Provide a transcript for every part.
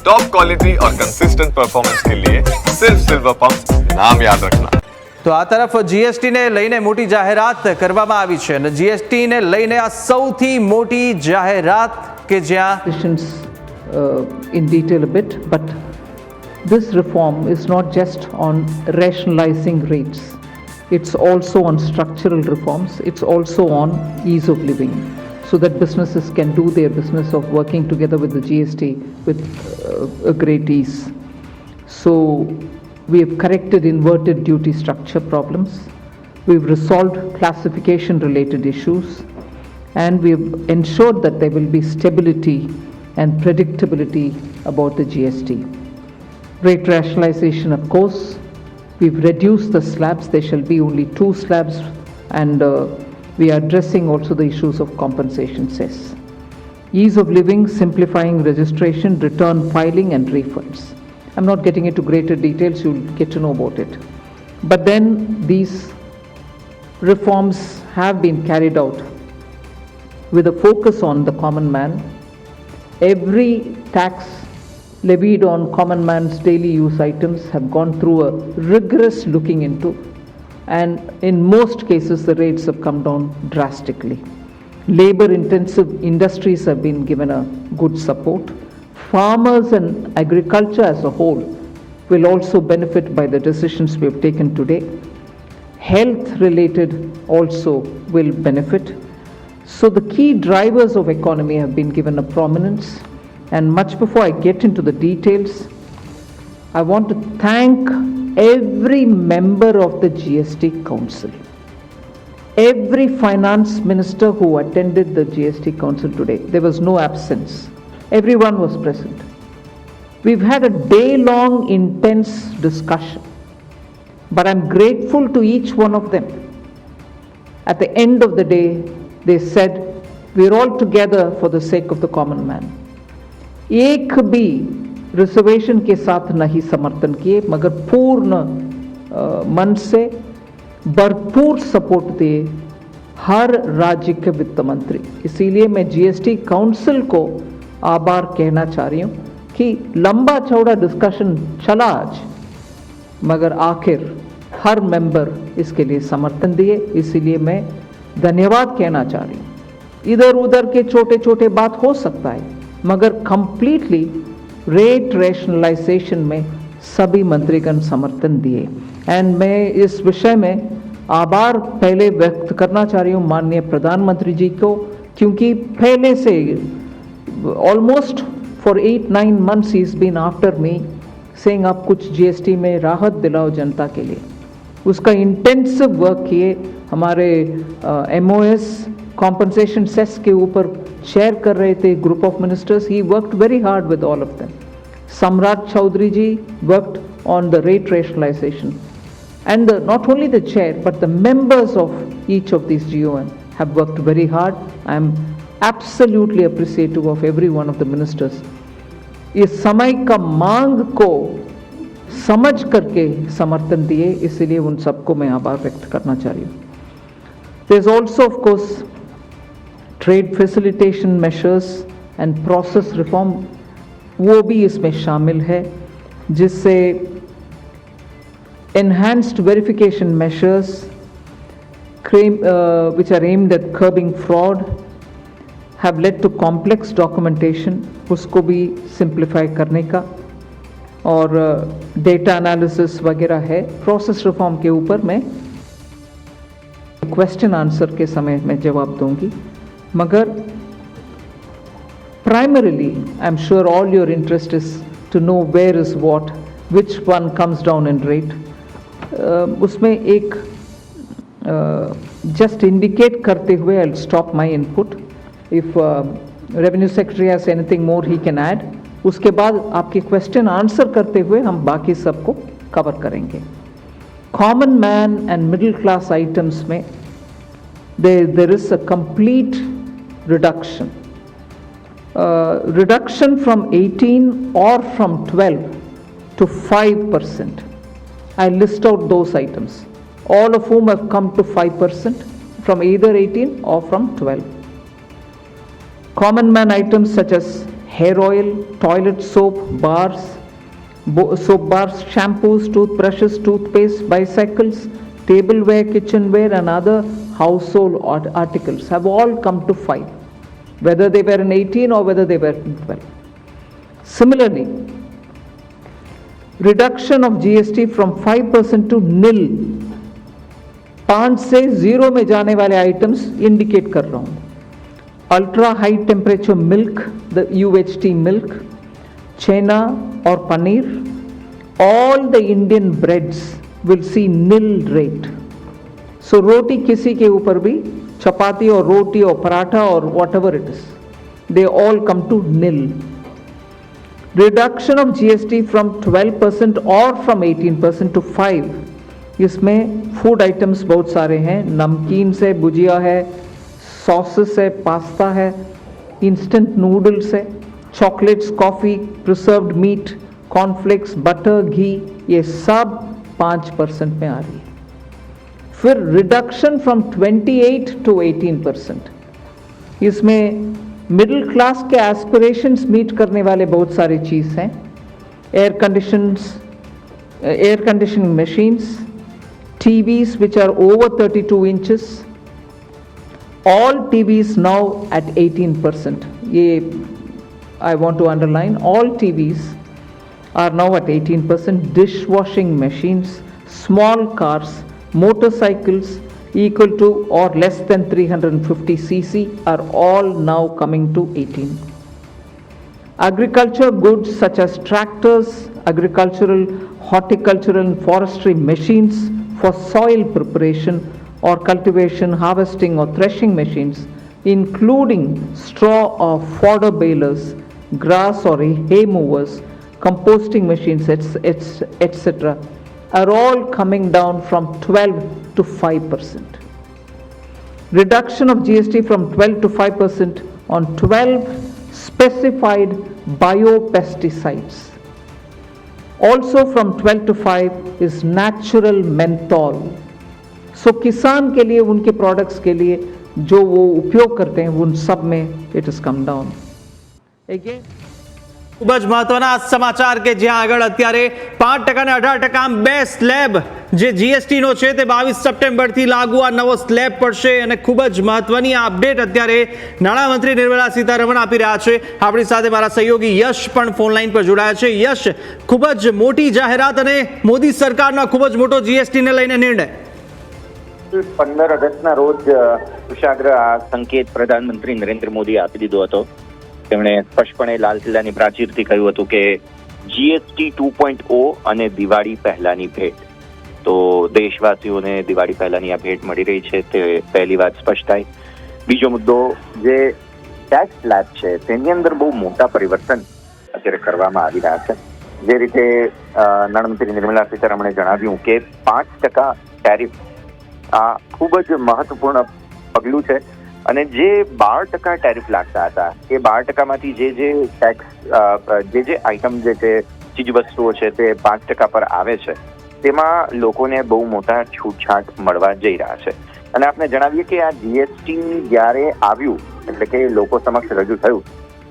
Top quality और consistent performance के लिए सिर्फ सिल्वर पंप नाम याद रखना। તો આ તરફ જીએસટીને લઈને મોટી જાહેરાત કરવામાં આવી છે અને જીએસટીને લઈને આ સૌથી મોટી જાહેરાત કે જ્યાં in detail a bit, but this reform is not just on rationalizing rates. It's also on structural reforms. It's also on ease of living, so that businesses can do their business of working together with the GST with a great ease. So we have corrected inverted duty structure problems. We've resolved classification related issues, and we've ensured that there will be stability and predictability about the GST. Rate rationalization, of course, we've reduced the slabs. There shall be only 2 slabs, and we are addressing also the issues of compensation cess. Ease of living, simplifying registration, return filing and refunds. I'm not getting into greater details, you'll get to know about it. But then these reforms have been carried out with a focus on the common man. Every tax levied on common man's daily use items have gone through a rigorous looking into, and in most cases the rates have come down drastically. Labor intensive industries have been given a good support. Farmers and agriculture as a whole will also benefit by the decisions we have taken today. Health related also will benefit. So the key drivers of economy have been given a prominence. And much before I get into the details, I want to thank every member of the GST Council, every finance minister who attended the GST Council today. There was no absence. Everyone was present. We've had a day-long intense discussion, but I'm grateful to each one of them. At the end of the day, they said, we're all together for the sake of the common man. एक भी reservation के साथ नहीं समर्थन किए, मगर पूर्ण मन से भरपूर सपोर्ट दिए हर राज्य के वित्त मंत्री. इसीलिए मैं जीएसटी काउंसिल को आभार कहना चाह रही हूँ कि लंबा चौड़ा डिस्कशन चला आज, मगर आखिर हर मेंबर इसके लिए समर्थन दिए. इसीलिए मैं धन्यवाद कहना चाह रही हूँ. इधर उधर के छोटे छोटे बात हो सकता है, मगर कंप्लीटली रेट रैशनलाइजेशन में सभी मंत्रीगण समर्थन दिए. एंड मैं इस विषय में आभार पहले व्यक्त करना चाह रही हूँ माननीय प्रधानमंत्री जी को, क्योंकि पहले से almost for 8-9 months he is been after me saying आप कुछ जीएसटी में राहत दिलाओ जनता के लिए. उसका इंटेंसिव वर्क किए. हमारे MOS कॉम्पनसेशन सेस के ऊपर शेयर कर रहे थे group of ministers. He worked very hard with all of them. Samrat Choudhary ji worked on the rate rationalisation, and not only the chair but the members of each of these GOM have worked very hard. I am absolutely appreciative of every one of the ministers. इस समय का मांग को समझ करके समर्थन दिए, इसलिए उन सबको मैं आभार व्यक्त करना चाह रही हूँ. There is also of course trade facilitation measures and process reform, वो भी इसमें शामिल है, जिससे enhanced verification measures which are aimed at curbing fraud have led to complex documentation, उसको भी simplify करने का, और data analysis वगैरह है. प्रोसेस रिफॉर्म के ऊपर मैं क्वेश्चन आंसर के समय में जवाब दूंगी, मगर primarily I'm sure all your interest is to know where is what, which one comes down in rate. उसमें एक just indicate करते हुए I'll stop my input. If Revenue Secretary has anything more he can add. उसके बाद आपके question answer करते हुए हम बाकी सबको कवर करेंगे. Common man and middle class items में there is a complete reduction. Reduction from 18 or from 12 to 5%. I list out those items, all of whom have come to 5% from either 18 or from 12. Common man items such as hair oil, toilet soap, bars, soap bars, shampoos, toothbrushes, toothpaste, bicycles, tableware, kitchenware and other household articles have all come to 5, whether they were in 18 or whether they were in 12. Similarly, reduction of GST from 5% to nil, 5 से 0 में जाने वाले items indicate कर रहा हूँ. Ultra high temperature milk, the UHT milk, छेना और paneer, all the Indian breads will see nil rate. So रोटी किसी के ऊपर भी, चपाती और रोटी और पराठा और whatever it is, they all come to nil. Reduction of GST from 12% और फ्रॉम 18% टू 5. इसमें फूड आइटम्स बहुत सारे हैं, नमकीन से भुजिया है, सॉसेस है, पास्ता है, इंस्टेंट नूडल्स है, chocolates, coffee, preserved meat, cornflakes, butter, ghee, ये सब 5% में आ रही है. फिर रिडक्शन फ्रॉम 28 टू 18%. इसमें मिडिल क्लास के एस्पिरेशंस मीट करने वाले बहुत सारी चीज़ हैं. Air conditioning machines, TVs which are over 32 inches, all TVs now at 18%. I want to underline, all TVs are now at 18%. Dishwashing machines, small cars, motorcycles equal to or less than 350 cc are all now coming to 18. Agriculture goods such as tractors, agricultural, horticultural and forestry machines for soil preparation or cultivation, harvesting or threshing machines, including straw or fodder balers, grass or hay movers, composting machines, etc., are all coming down from 12 to 5%. Reduction of GST from 12 to 5% on 12 specified biopesticides. Also from 12 to 5 is natural menthol. So किसान के लिए, उनके products के लिए जो वो उपयोग करते हैं, उन सब में it has come down. Again, ખૂબ જ મહત્વના સમાચાર કે જ્યાં આગળ અત્યારે 5% અને 18% બે સ્લેબ જે GST નો છે તે 22 સપ્ટેમ્બરથી લાગુ આ નવો સ્લેબ પડશે અને ખૂબ જ મહત્વની આ અપડેટ અત્યારે નાણામંત્રી નિર્મલા સીતારમણ આપી રહ્યા છે. આપણી સાથે મારા સહયોગી યશ પણ ફોન લાઈન પર જોડાયા છે. યશ, ખૂબ જ મોટી જાહેરાત અને મોદી સરકારનો ખૂબ જ મોટો GST ને લઈને નિર્ણય. 15 ઓગસ્ટના રોજ કુશાગ્ર આ સંકેત પ્રધાનમંત્રી નરેન્દ્ર મોદીએ આપી દીધો હતો. તેમણે સ્પષ્ટપણે લાલ કિલ્લાની પ્રાચીરથી કહ્યું હતું કે GST 2.0 અને દિવાળી પહેલાની ભેટ. તો દેશવાસીઓને દિવાળી પહેલાની આ ભેટ મળી રહી છે, તે પહેલી વાત સ્પષ્ટ થાય. બીજો મુદ્દો, જે ટેક્સ સ્લેબ છે તેની અંદર બહુ મોટા પરિવર્તન અત્યારે કરવામાં આવી રહ્યા છે. જે રીતે નાણામંત્રી નિર્મલા સીતારમણે જણાવ્યું કે 5% ટેરિફ આ ખૂબ જ મહત્વપૂર્ણ પગલું છે. અને જે 12% ટેરિફ લાગતા હતા એ 12%માંથી જે ટેક્સ જે આઇટમ જે છે, ચીજ વસ્તુઓ છે તે 5% પર આવે છે, તેમાં લોકોને બહુ મોટા છૂટછાટ મળવા જઈ રહ્યા છે. અને આપણે જણાવીએ કે આ GST જ્યારે આવ્યું, એટલે કે લોકો સમક્ષ રજૂ થયું,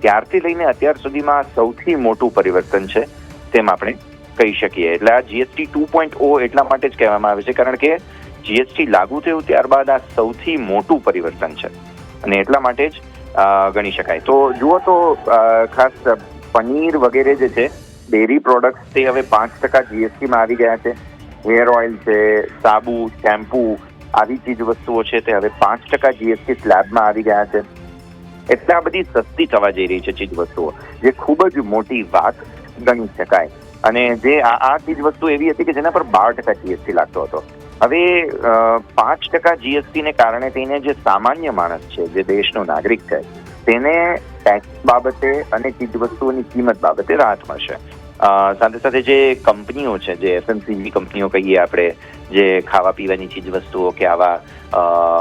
ત્યારથી લઈને અત્યાર સુધીમાં સૌથી મોટું પરિવર્તન છે તેમ આપણે કહી શકીએ. એટલે આ GST 2.0 એટલા માટે જ કહેવામાં આવે છે કારણ કે GST લાગુ થયું ત્યારબાદ આ સૌથી મોટું પરિવર્તન છે અને એટલા માટે જ ગણી શકાય. તો જુઓ તો ખાસ પનીર વગેરે જે છે, ડેરી પ્રોડક્ટ્સ, તે હવે 5% GSTમાં આવી ગયા છે. હેર ઓઇલ છે, સાબુ, શેમ્પુ, આવી ચીજ વસ્તુઓ છે તે હવે 5% GST સ્લેબમાં આવી ગયા છે. એટલે આ બધી સસ્તી થવા જઈ રહી છે ચીજ વસ્તુઓ, જે ખૂબ જ મોટી વાત ગણી શકાય. અને જે આ ચીજ વસ્તુ એવી હતી કે જેના પર 12% GST લાગતો હતો. હવે 5% GST ને કારણે તેને જે સામાન્ય માણસ છે, જે દેશનો નાગરિક છે, તેને ટેક્સ બાબતે અને ચીજ વસ્તુઓની કિંમત બાબતે રાહત મળશે. સાથે સાથે જે કંપનીઓ છે, જે FMCG કંપનીઓ કહીએ આપણે, જે ખાવા પીવાની ચીજ વસ્તુઓ કે આવા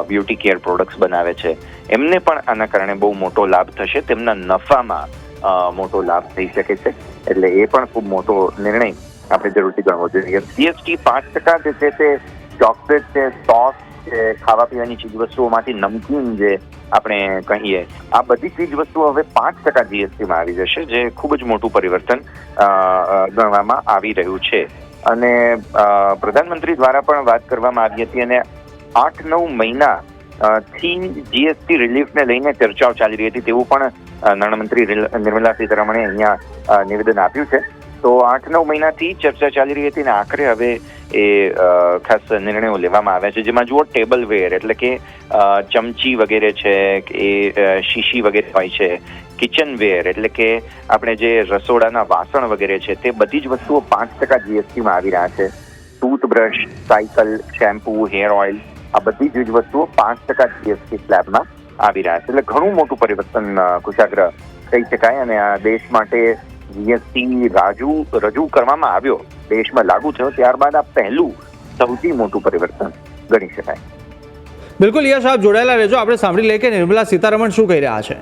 બ્યુટી કેર પ્રોડક્ટ્સ બનાવે છે, એમને પણ આના કારણે બહુ મોટો લાભ થશે. તેમના નફામાં મોટો લાભ થઈ શકે છે. એટલે એ પણ ખૂબ મોટો નિર્ણય આપણે જરૂરથી ગણવો જોઈએ. GST 5% જે છે તે ચોકલેટ છે, સોસ કે ખાવા પીવાની ચીજવસ્તુઓમાંથી નમકીન જે આપણે કહીએ, આ બધી ચીજવસ્તુઓ હવે 5% જીએસટીમાં આવી જશે, જે ખૂબ જ મોટું પરિવર્તન ગણવામાં આવી રહ્યું છે. અને પ્રધાનમંત્રી દ્વારા પણ વાત કરવામાં આવી હતી અને 8-9 મહિના થી જીએસટી રિલીફને લઈને ચર્ચાઓ ચાલી રહી હતી તેવું પણ નાણામંત્રી નિર્મલા સીતારમણે અહીંયા નિવેદન આપ્યું છે. તો 8-9 મહિનાથી ચર્ચા ચાલી રહી હતી અને આખરે હવે એ ખાસ નિર્ણયો લેવામાં આવ્યા છે, જેમાં જુઓ ટેબલવેર એટલે કે ચમચી વગેરે છે, એ શીશી વગેરે હોય છે, કિચનવેર એટલે કે આપણે જે રસોડાના વાસણ વગેરે છે તે બધી જ વસ્તુઓ 5% જીએસટીમાં આવી રહ્યા છે. Toothbrush, cycle, shampoo, hair oil, આ બધી જ વસ્તુઓ 5% જીએસટી સ્લેબમાં આવી રહ્યા છે. એટલે ઘણું મોટું પરિવર્તન કુશાગ્ર કહી શકાય. અને આ દેશ માટે જીએસટી રજૂ કરવામાં આવ્યો, દેશમાં લાગુ થયો ત્યારબાદ આ પહેલું સૌથી મોટું પરિવર્તન ગણી શકાય. બિલકુલ યશ, આપ જોડાયેલા રહેજો. આપણે સાંભળી લઈએ કે નિર્મલા સીતારમણ શું કહી રહ્યા છે.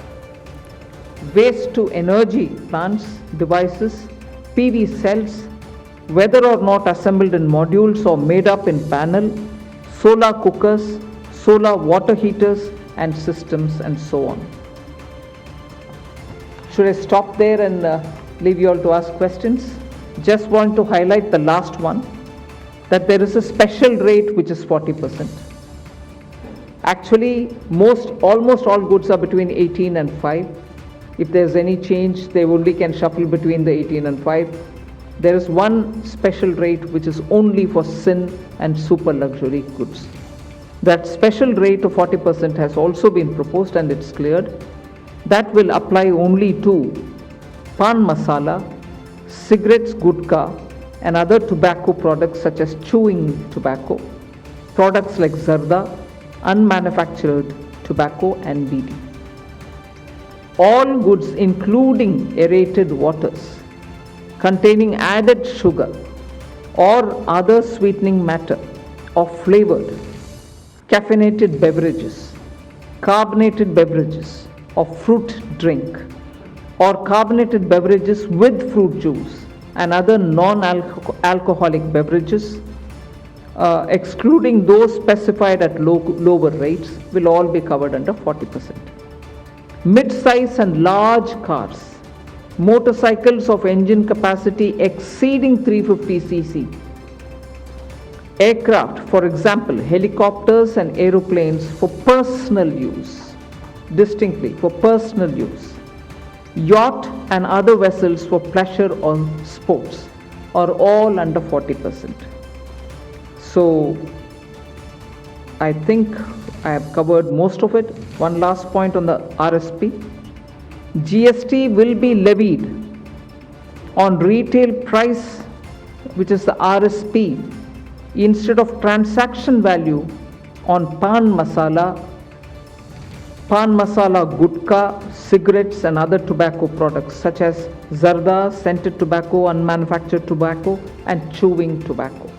Waste to energy plants, devices, PV cells, whether or not assembled in modules or made up in panel, solar cookers, solar water heaters and systems and so on. Should I stop there and leave you all to ask questions? Just want to highlight the last one, that there is a special rate which is 40%. Actually, almost all goods are between 18 and 5. If there's any change, they only can shuffle between the 18 and 5. There is one special rate which is only for sin and super luxury goods. That special rate of 40% has also been proposed and it's cleared. That will apply only to pan masala, cigarettes, gutka and other tobacco products such as chewing tobacco, products like zarda, unmanufactured tobacco and BD. All goods including aerated waters containing added sugar or other sweetening matter or flavored caffeinated beverages, carbonated beverages or fruit drink or carbonated beverages with fruit juice and other non-alcoholic beverages, excluding those specified at lower rates, will all be covered under 40%. Mid-size and large cars, motorcycles of engine capacity exceeding 350 cc, aircraft, for example, helicopters and aeroplanes for personal use, distinctly for personal use, yacht and other vessels for pleasure or sports are all under 40%. So, I think I have covered most of it. One last point on the RSP. GST will be levied on retail price, which is the RSP, instead of transaction value on pan masala, gutka, cigarettes and other tobacco products such as zarda, scented tobacco, unmanufactured tobacco and chewing tobacco.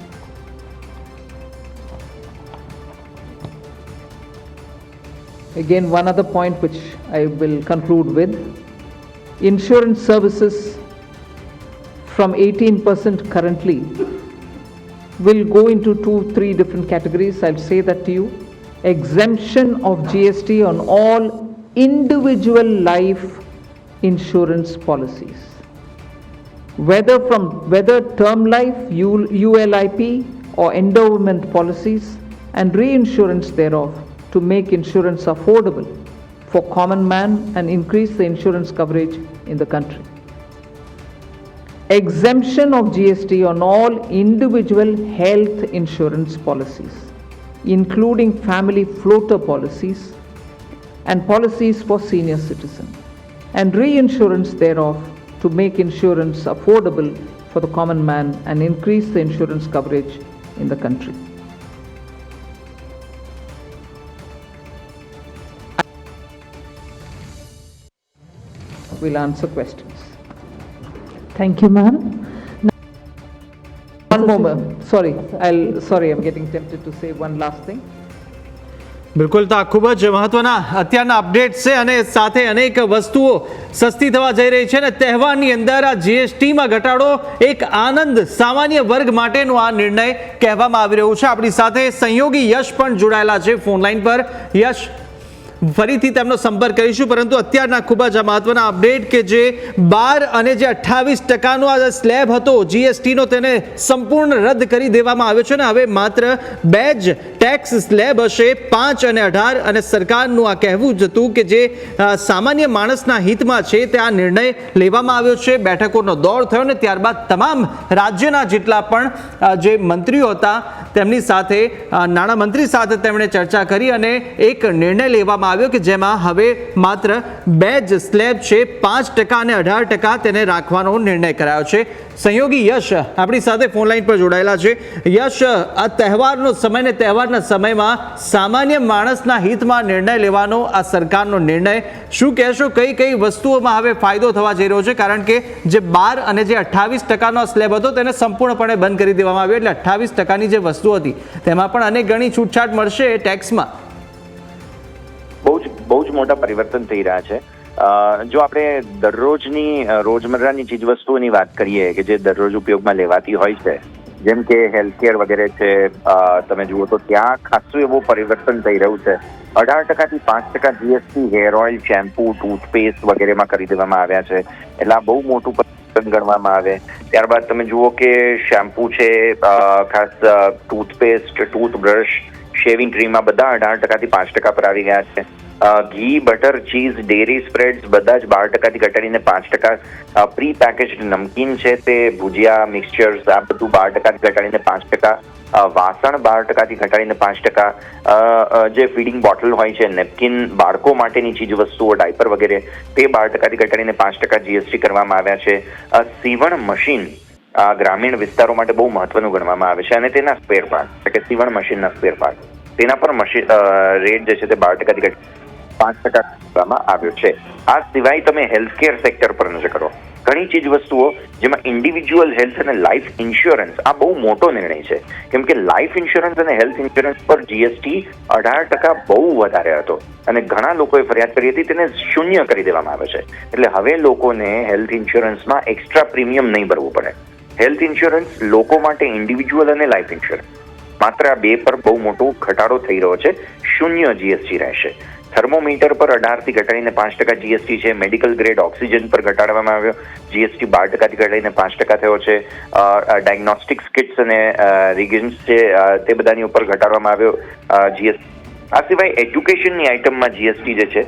Again, one other point which I will conclude with. Insurance services from 18% currently will go into 2-3 different categories. I'll say that to you. Exemption of GST on all individual life insurance policies. Whether term life, ULIP or endowment policies and reinsurance thereof, to make insurance affordable for common man and increase the insurance coverage in the country. Exemption of GST on all individual health insurance policies, including family floater policies and policies for senior citizens, and reinsurance thereof to make insurance affordable for the common man and increase the insurance coverage in the country. We'll answer questions. Thank you, ma'am. One more. Sorry, I'm getting tempted to say one last thing. બિલકુલ, તો આ ખૂબ જ મહત્વના અત્યારના updates છે અને સાથે અનેક વસ્તુઓ સસ્તી થવા જઈ રહી છે અને તહેવારની અંદર આ જીએસટીમાં ઘટાડો એક આનંદ સામાન્ય વર્ગ માટેનો આ નિર્ણય કહેવામાં આવી રહ્યો છે. આપણી સાથે સહયોગી યશ પણ જોડાયેલા છે ફોન લાઈન પર. યશ, ફરીથી તેમનો સંપર્ક કરીશું, પરંતુ અત્યારના ખૂબ જ મહત્વના અપડેટ કે જે 12 અને જે 28% આ સ્લેબ હતો જીએસટીનો તેને સંપૂર્ણ રદ કરી દેવામાં આવ્યો છે અને હવે માત્ર 2 જ ટેક્સ સ્લેબ હશે, 5 અને 18. અને સરકારનું આ કહેવું જ હતું કે જે સામાન્ય માણસના હિતમાં છે તે આ નિર્ણય લેવામાં આવ્યો છે. બેઠકોનો દોર થયો ને ત્યારબાદ તમામ રાજ્યના જેટલા પણ જે મંત્રીઓ હતા તેમની સાથે નાણામંત્રી સાથે તેમણે ચર્ચા કરી અને એક નિર્ણય લેવામાં આવ્યો કે જેમાં હવે માત્ર 2 જ સ્લેબ છે, 5% અને 18% તેને રાખવાનો નિર્ણય કરાયો છે. સહયોગી યશ આપણી સાથે ફોન લાઈન પર જોડાયેલા છે. યશ, આ તહેવારનો સમય ને તહેવારના સમયમાં સામાન્ય માણસના હિતમાં નિર્ણય લેવાનો આ સરકારનો નિર્ણય, શું કહેશો? કઈ કઈ વસ્તુઓમાં હવે ફાયદો થવા જઈ રહ્યો છે? કારણ કે જે 12 અને જે 28%નો સ્લેબ હતો તેને સંપૂર્ણપણે બંધ કરી દેવામાં આવ્યો, એટલે 28%ની જે વસ્તુ હતી તેમાં પણ અનેક ગણી છૂટછાટ મળશે ટેક્સમાં. બહુ જ મોટા પરિવર્તન થઈ રહ્યા છે. જો આપણે દરરોજની રોજમર્રાની ચીજવસ્તુઓની વાત કરીએ કે જે દરરોજ ઉપયોગમાં લેવાતી હોય છે, જેમ કે હેલ્થકેર વગેરે છે, તમે જુઓ તો ત્યાં ખાસું એવું પરિવર્તન થઈ રહ્યું છે. 18% થી 5% GST hair oil, shampoo, toothpaste વગેરેમાં કરી દેવામાં આવ્યા છે, એટલે આ બહુ મોટું પરિવર્તન ગણવામાં આવે. ત્યારબાદ તમે જુઓ કે શેમ્પુ છે, ખાસ ટૂથપેસ્ટ, ટૂથબ્રશ, શેવિંગ ક્રીમ આ બધા 18% થી 5% પર આવી ગયા છે. ઘી, બટર, ચીઝ, ડેરી સ્પ્રેડ્સ બધા જ 12% થી ઘટાડીને 5%. પ્રી પેકેજ્ડ નમકીન છે તે ભુજિયા, મિક્સચર્સ આ બધું 12% થી ઘટાડીને 5%. વાસણ 12% થી ઘટાડીને 5%. જે ફીડિંગ બોટલ હોય છે, નેપકિન, બાળકો માટેની ચીજ વસ્તુઓ, ડાયપર વગેરે તે 12% થી ઘટાડીને 5% જીએસટી કરવામાં આવ્યા છે. સીવણ મશીન ગ્રામીણ વિસ્તારો માટે બહુ મહત્વનું ગણવામાં આવે છે અને તેના સ્પેર પાર્ટ, એટલે કે સીવણ મશીનના સ્પેર પાર્ટ, તેના પર રેટ જે છે તે 12% થી 5% કરવામાં આવ્યો છે. આ સિવાય તમે હેલ્થકેર સેક્ટર પર નજર કરો, ઘણી ચીજ વસ્તુઓ જેમાં ઇન્ડિવિજ્યુઅલ હેલ્થ અને લાઈફ ઇન્સ્યોરન્સ આ બહુ મોટો નિર્ણય છે, કેમ કે લાઈફ ઇન્સ્યોરન્સ અને હેલ્થ ઇન્સ્યોરન્સ પર જીએસટી 18% બહુ વધારે હતો અને ઘણા લોકોએ ફરિયાદ કરી હતી, તેને શૂન્ય કરી દેવામાં આવે છે. એટલે હવે લોકોને હેલ્થ ઇન્સ્યોરન્સમાં એક્સ્ટ્રા પ્રીમિયમ નહીં ભરવું પડે. હેલ્થ ઇન્સ્યોરન્સ લોકો માટે ઇન્ડિવિજ્યુઅલ અને લાઈફ ઇન્સ્યોરન્સ માત્ર આ 2 પર બહુ મોટો ઘટાડો થઈ રહ્યો છે, શૂન્ય જીએસટી રહેશે. થર્મોમીટર પર 18% થી ઘટાડીને 5% જીએસટી છે. મેડિકલ ગ્રેડ ઓક્સિજન પર ઘટાડવામાં આવ્યો, જીએસટી 12% થી ઘટાડીને 5% થયો છે. ડાયગ્નોસ્ટિક્સ કિટ્સ અને રિગન્સ છે તે બધાની ઉપર ઘટાડવામાં આવ્યો જીએસટી. આ સિવાય એજ્યુકેશનની આઇટમમાં જીએસટી જે છે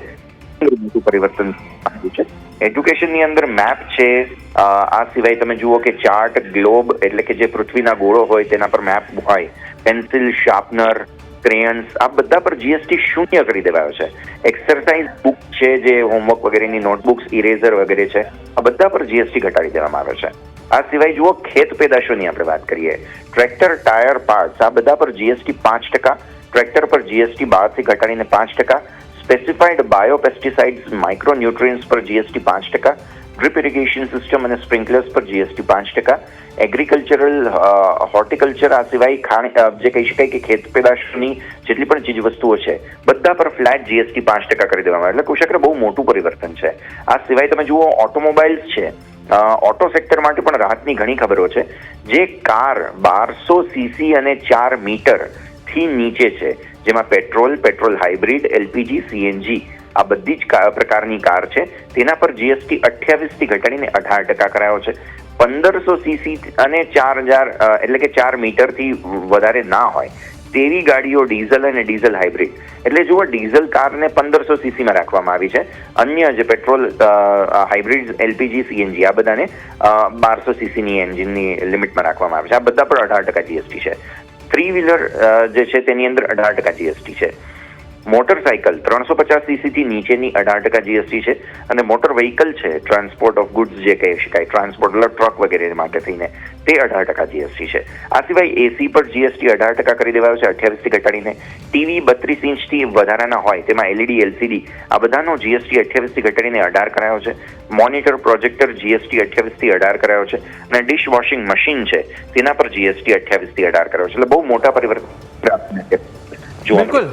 મોટું પરિવર્તન આવ્યું છે. એજ્યુકેશનની અંદર મેપ છે, આ સિવાય તમે જુઓ કે ચાર્ટ, ગ્લોબ એટલે કે જે પૃથ્વીના ગોળો હોય તેના પર મેપ હોય, પેન્સિલ, શાર્પનર, ક્રેયન્સ આ બધા પર જીએસટી શૂન્ય કરી દેવાયો છે. એક્સરસાઇઝ બુક છે, જે હોમવર્ક વગેરેની નોટબુક્સ, ઇરેઝર વગેરે છે, આ બધા પર જીએસટી ઘટાડી દેવામાં આવે છે. આ સિવાય જુઓ ખેત પેદાશોની આપણે વાત કરીએ, ટ્રેક્ટર, ટાયર, પાર્ટ્સ આ બધા પર જીએસટી 5%, ટ્રેક્ટર પર જીએસટી 12% થી ઘટાડીને 5%, સ્પેસિફાઈડ બાયોપેસ્ટિસાઇડ્સ, માઇક્રો ન્યુટ્રિયન્ટ્સ પર જીએસટી 5%, ડ્રીપ ઇરિગેશન સિસ્ટમ અને સ્પ્રિંકલર્સ પર જીએસટી 5%, એગ્રીકલ્ચરલ, હોર્ટિકલ્ચર આ સિવાય જે કહી શકાય કે ખેત પેદાશોની જેટલી પણ ચીજ વસ્તુઓ છે બધા પર ફ્લેટ જીએસટી 5% કરી દેવામાં આવે, એટલે કુશક્ર બહુ મોટું પરિવર્તન છે. આ સિવાય તમે જુઓ ઓટોમોબાઈલ્સ છે, ઓટો સેક્ટર માટે પણ રાહતની ઘણી ખબરો છે. જે કાર 1200 સીસી અને 4 મીટર થી નીચે છે, જેમાં પેટ્રોલ હાઇબ્રિડ, એલપીજી, સીએનજી આ બધી જ પ્રકારની કાર છે, તેના પર જીએસટી 28% થી ઘટાડીને 18% કરાયો છે. 1500 સીસી અને 4000 એટલે કે 4 મીટરથી વધારે ના હોય તેવી ગાડીઓ, ડીઝલ અને ડીઝલ હાઇબ્રિડ એટલે જુઓ ડીઝલ કારને 1500 સીસીમાં રાખવામાં આવી છે, અન્ય જે પેટ્રોલ, હાઇબ્રિડ, એલપીજી, સીએનજી આ બધાને 1200 સીસીની એન્જિનની લિમિટમાં રાખવામાં આવે છે. આ બધા પર 18% જીએસટી છે. 3 વ્હીલર જે છે તેની અંદર 18% જીએસટી છે. મોટરસાયકલ 350 સીસીથી નીચેની 18% જીએસટી છે અને મોટર વ્હીકલ છે, ટ્રાન્સપોર્ટ ઓફ ગુડ્સ જે કહી શકાય, ટ્રાન્સપોર્ટ ટ્રક વગેરે માટે થઈને તે 18% જીએસટી છે. આ સિવાય એસી પર જીએસટી 18% કરી દેવાયો છે, 28% થી ઘટાડીને. ટીવી 32 ઇંચથી વધારાના હોય તેમાં એલઈડી, એલસીડી આ બધાનો જીએસટી 28% થી ઘટાડીને 18% કરાયો છે. મોનિટર, પ્રોજેક્ટર જીએસટી 28% થી 18% કરાયો છે અને ડિશ વોશિંગ મશીન છે તેના પર જીએસટી 28% થી 18% કરાયો છે. એટલે બહુ મોટા પરિવર્તન. બિલકુલ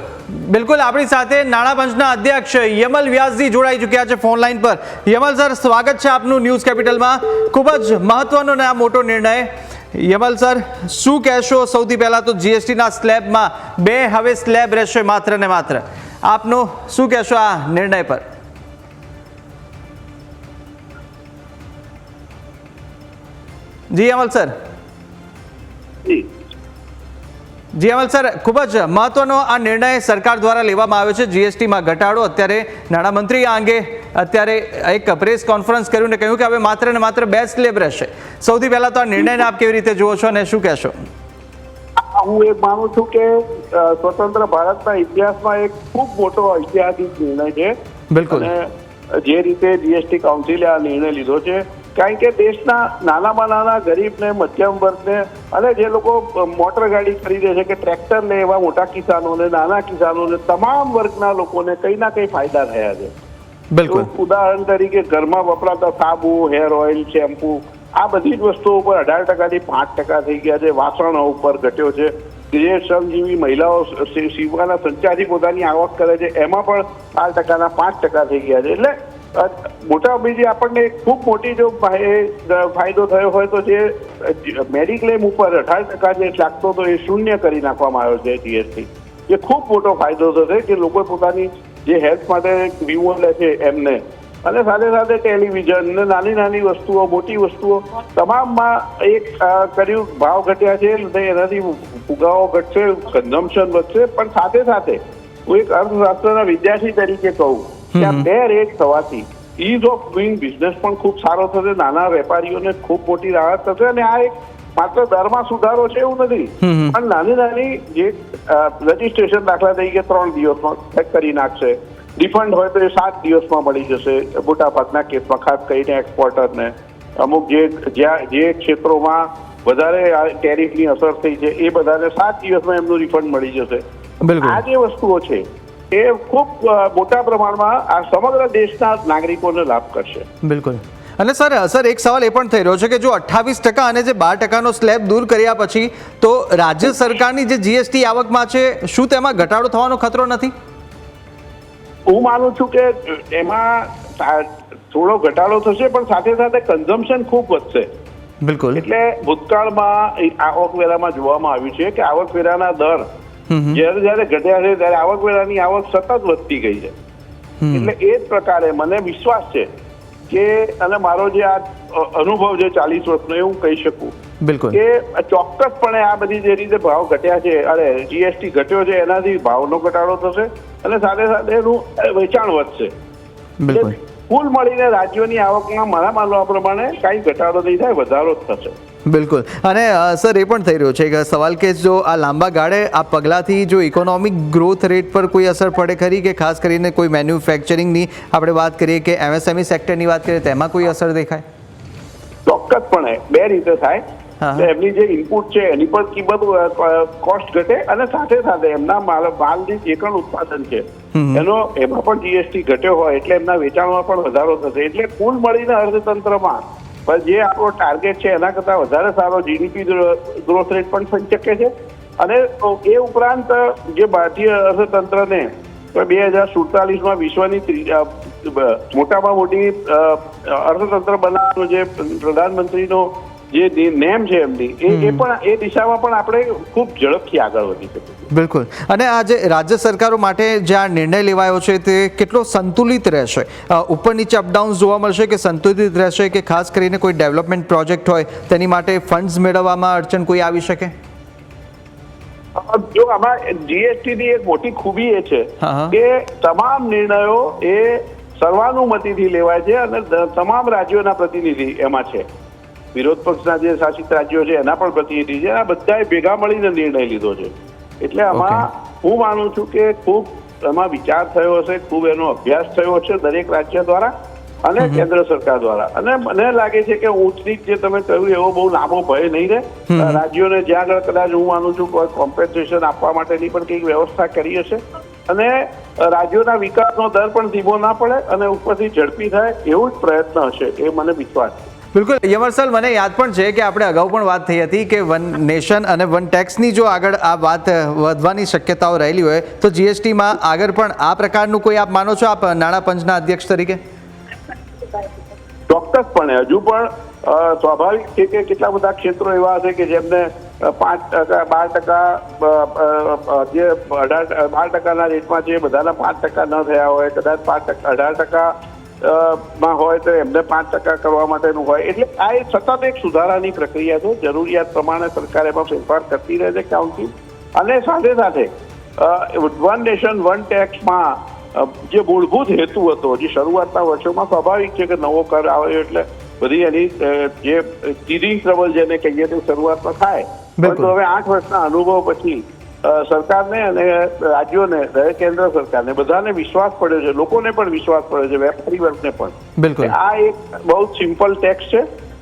બિલકુલ, આપણી સાથે નાણાં પંચના અધ્યક્ષ યમલ વ્યાસજી જોડાઈ ચૂક્યા છે ફોન લાઈન પર. યમલ સર, સ્વાગત છે આપનું ન્યૂઝ કેપિટલમાં. ખૂબ જ મહત્વનો અને આ મોટો નિર્ણય. યમલ સર, શું કહેશો? સૌથી પહેલા તો જીએસટીના સ્લેબમાં 2 હવે સ્લેબ રહેશે માત્ર ને માત્ર. આપનું શું કહેશો આ નિર્ણય પર? જી યમલ સર. જી અમલ સર, ખૂબ જ મહત્વનો આ નિર્ણય સરકાર દ્વારા લેવામાં આવ્યો છે જીએસટીમાં ઘટાડો. અત્યારે નાણામંત્રી આ અંગે અત્યારે એક પ્રેસ કોન્ફરન્સ કર્યું ને કહ્યું કે હવે માત્ર ને માત્ર 2 સ્લેબ રહેશે. સૌથી પહેલા તો આ નિર્ણયને આપ કેવી રીતે જુઓ છો અને શું કહેશો? હું એ માનું છું કે સ્વતંત્ર ભારતના ઇતિહાસમાં એક ખૂબ મોટો ઐતિહાસિક નિર્ણય છે. બિલકુલ. અને જે રીતે જીએસટી કાઉન્સિલે આ નિર્ણય લીધો છે, કારણ કે દેશના નાનામાં નાના ગરીબને, મધ્યમ વર્ગને અને જે લોકો મોટર ગાડી ખરીદે છે કે ટ્રેક્ટર ને એવા મોટા કિસાનોને, નાના કિસાનોને, તમામ વર્ગના લોકોને કંઈ ના કંઈ ફાયદા થયા છે. બિલકુલ. ઉદાહરણ તરીકે ઘરમાં વપરાતા સાબુ, હેર ઓઇલ, શેમ્પુ, આ બધી જ વસ્તુઓ ઉપર 18% થી 5% થઈ ગયા છે. વાસણો ઉપર ઘટ્યો છે. જે શ્રમજીવી મહિલાઓ સીવવાના સંચાથી પોતાની આવક કરે છે એમાં પણ 4%ના 5% થઈ ગયા છે. એટલે મોટા બીજી આપણને ખૂબ મોટી જો ફાયદો થયો હોય તો જે મેડિક્લેમ ઉપર 18% જે લાગતો હતો એ શૂન્ય કરી નાખવામાં આવ્યો છે જીએસટી. એ ખૂબ મોટો ફાયદો થશે કે લોકો પોતાની જે હેલ્થ માટે વીમો લે છે એમને, અને સાથે સાથે ટેલિવિઝન ને નાની નાની વસ્તુઓ, મોટી વસ્તુઓ તમામમાં એક કર્યું ભાવ ઘટ્યા છે. એનાથી ફુગાવો ઘટશે, કન્ઝમ્પશન વધશે. પણ સાથે સાથે હું એક અર્થશાસ્ત્રના વિદ્યાર્થી તરીકે કહું કે આ 2 રેટ થવાથી ઇઝ ઓફ ડુઈંગ બિઝનેસ પણ ખૂબ સારો થશે. નાના વેપારીઓને ખૂબ મોટી રાહત થશે. અને આ એક માત્ર દરમાં સુધારો છે એવું નથી, પણ નાની નાની જે રજીસ્ટ્રેશન દાખલા તરીકે 3 દિવસમાં કરી નાખશે. રિફંડ હોય તો એ 7 દિવસમાં મળી જશે મોટાભાગના કેસમાં, ખાસ કરીને એક્સપોર્ટરને. અમુક જે ક્ષેત્રોમાં વધારે ટેરિફની અસર થઈ છે એ બધાને 7 દિવસમાં એમનું રિફંડ મળી જશે. આ જે વસ્તુઓ છે એ ખૂબ મોટા પ્રમાણમાં આ સમગ્ર દેશના નાગરિકોને લાભ કરશે. બિલકુલ. અને સર એક સવાલ એ પણ થઈ રહ્યો છે કે જો 28% અને જે 12%નો સ્લેબ દૂર કર્યા પછી તો રાજ્ય સરકારની જે જીએસટી આવકમાં છે, શું તેમાં ઘટાડો થવાનો ખતરો નથી? હું માનું છું કે એમાં થોડો ઘટાડો થશે, પણ સાથે સાથે કન્ઝમ્પશન ખૂબ વધશે. બિલકુલ. એટલે ભૂતકાળમાં આવકવેરામાં જોવામાં આવ્યું છે કે આવકવેરાના દર જયારે ઘટ્યા છે ત્યારે આવકવેરાની આવક સતત વધતી ગઈ છે. એટલે એ જ પ્રકારે મને વિશ્વાસ છે કે, અને મારો જે આ અનુભવ છે 40 વર્ષનો, એ હું કહી શકું બિલકુલ કે ચોક્કસપણે આ બધી જે રીતે ભાવ ઘટ્યા છે, અરે જીએસટી ઘટ્યો છે એનાથી ભાવનો ઘટાડો થશે અને સાથે સાથે એનું વેચાણ વધશે. બિલકુલ. કુલ મળીને રાજ્યોની આવકમાં મારા માનવા પ્રમાણે કાંઈ ઘટાડો નહીં થાય, વધારો જ થશે. બિલકુલ. અને સર એ પણ થઈ રહ્યો છે કે સવાલ કે જો આ લાંબા ગાળે આ પગલાંથી જો ઇકોનોમિક ગ્રોથ રેટ પર કોઈ અસર પડે ખરી, કે ખાસ કરીને કોઈ મેન્યુફેક્ચરિંગની આપણે વાત કરીએ કે એમએસએમઈ સેક્ટરની વાત કરીએ તેમાં કોઈ અસર દેખાય? ચોક્કસપણે 2 રીતે થાય. એમની જે ઇનપુટ છે એની પર કિંમત કોસ્ટ ઘટે, અને સાથે સાથે એમના માલની જે પણ ઉત્પાદન છે એમાં પણ જીએસટી ઘટ્યો હોય એટલે એમના વેચાણમાં પણ વધારો થશે. એટલે કુલ મળીને અર્થતંત્રમાં જે આપણો ટાર્ગેટ છે એના કરતાં વધારે સારો જીડીપી ગ્રોથ રેટ પણ થઈ શકે છે. અને એ ઉપરાંત જે ભારતીય અર્થતંત્રને 2047માં વિશ્વની મોટામાં મોટી અર્થતંત્ર બનાવવાનો જે પ્રધાનમંત્રીનો જે નેમ છે એમની, એ પણ એ દિશામાં પણ આપણે ખૂબ ઝડપથી આગળ વધી શકીએ. બિલકુલ. અને આ જે રાજ્ય સરકારો માટે જે આ નિર્ણય લેવાયો છે તે કેટલો સંતુલિત રહેશે? ઉપર નીચે અપડાઉન્સ જોવા મળશે કે સંતુલિત રહેશે, કે ખાસ કરીને કોઈ ડેવલપમેન્ટ પ્રોજેક્ટ હોય તેની માટે ફંડ્સ મેળવવામાં અડચણ કોઈ આવી શકે? જો આમાં જીએસટીની એક મોટી ખૂબી એ છે કે તમામ નિર્ણયો એ સર્વાનુમતિથી લેવાય છે અને તમામ રાજ્યોના પ્રતિનિધિ એમાં છે. વિરોધ પક્ષના જે શાસિત રાજ્યો છે એના પણ પ્રતિનિધિ છે. આ બધાએ ભેગા મળીને નિર્ણય લીધો છે. એટલે આમાં હું માનું છું કે ખૂબ એમાં વિચાર થયો હશે, ખૂબ એનો અભ્યાસ થયો છે દરેક રાજ્ય દ્વારા અને કેન્દ્ર સરકાર દ્વારા. અને મને લાગે છે કે ઊંચ નીચ જે તમે કહ્યું એવો બહુ લાંબો ભય નહીં રહે. રાજ્યોને જ્યાં આગળ કદાચ હું માનું છું કોઈ કોમ્પેન્સેશન આપવા માટેની પણ કંઈક વ્યવસ્થા કરી હશે, અને રાજ્યોના વિકાસનો દર પણ ધીમો ના પડે અને ઉપરથી ઝડપી થાય એવું જ પ્રયત્ન હશે, એ મને વિશ્વાસ છે. બિલકુલ યમરસલ, મને યાદ પણ છે કે આપણે અગાઉ પણ વાત થઈ હતી કે વન નેશન અને વન ટેક્સની જો આગળ આ વાત વધવાની શક્યતાઓ રહેલી હોય તો જીએસટીમાં આગળ પણ આ પ્રકારનું કોઈ આપ માનો છો, આપ નાણાં પંચના અધ્યક્ષ તરીકે? ચોક્કસપણે હજુ પણ સ્વાભાવિક છે કે કેટલા બધા ક્ષેત્રો એવા હશે કે જેમને 5%, 12%, જે 12%ના રેટમાં છે બધાના 5% ન થયા હોય, કદાચ 18% માં હોય તો એમને 5% કરવા માટેનું હોય. એટલે આ એક સતત એક સુધારાની પ્રક્રિયા છે. જરૂરિયાત પ્રમાણે સરકાર એમાં ફેરફાર કરતી રહે છે કાઉન્સિલ. અને સાથે સાથે વન નેશન વન ટેક્સમાં જે મૂળભૂત હેતુ હતો, જે શરૂઆતના વર્ષોમાં સ્વાભાવિક છે કે નવો કર આવ્યો એટલે બધી એની જે ટીડિંગ ટ્રબલ જેને કહીએ તે શરૂઆતમાં થાય. પરંતુ હવે 8 વર્ષના અનુભવ પછી સરકારને અને રાજ્યોને, કેન્દ્ર સરકારને બધાને વિશ્વાસ પડ્યો છે, લોકોને પણ વિશ્વાસ પડ્યો છે, વેપારી વર્ગને પણ. બિલકુલ આ એક બહુ સિમ્પલ ટેક્સ છે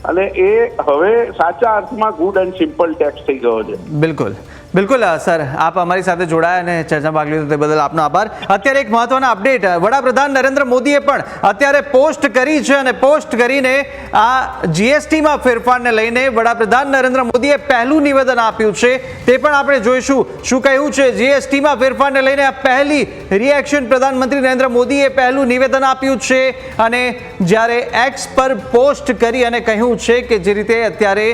અને એ હવે સાચા અર્થમાં ગુડ એન્ડ સિમ્પલ ટેક્સ થઈ ગયો છે. બિલકુલ બિલકુલ સર, આપ અમારી સાથે જોડાયા અને ચર્ચામાં ભાગ લીધો તે બદલ આપનો આભાર. અત્યારે એક મહત્વના અપડેટ, વડાપ્રધાન નરેન્દ્ર મોદીએ પણ અત્યારે પોસ્ટ કરી છે અને પોસ્ટ કરીને આ જીએસટીમાં ફેરફારને લઈને વડાપ્રધાન નરેન્દ્ર મોદીએ પહેલું નિવેદન આપ્યું છે. તે પણ આપણે જોઈશું શું કહ્યું છે. જીએસટીમાં ફેરફારને લઈને આ પહેલી રિએક્શન પ્રધાનમંત્રી નરેન્દ્ર મોદીએ પહેલું નિવેદન આપ્યું છે અને જ્યારે એક્સ પર પોસ્ટ કરી અને કહ્યું છે કે જે રીતે અત્યારે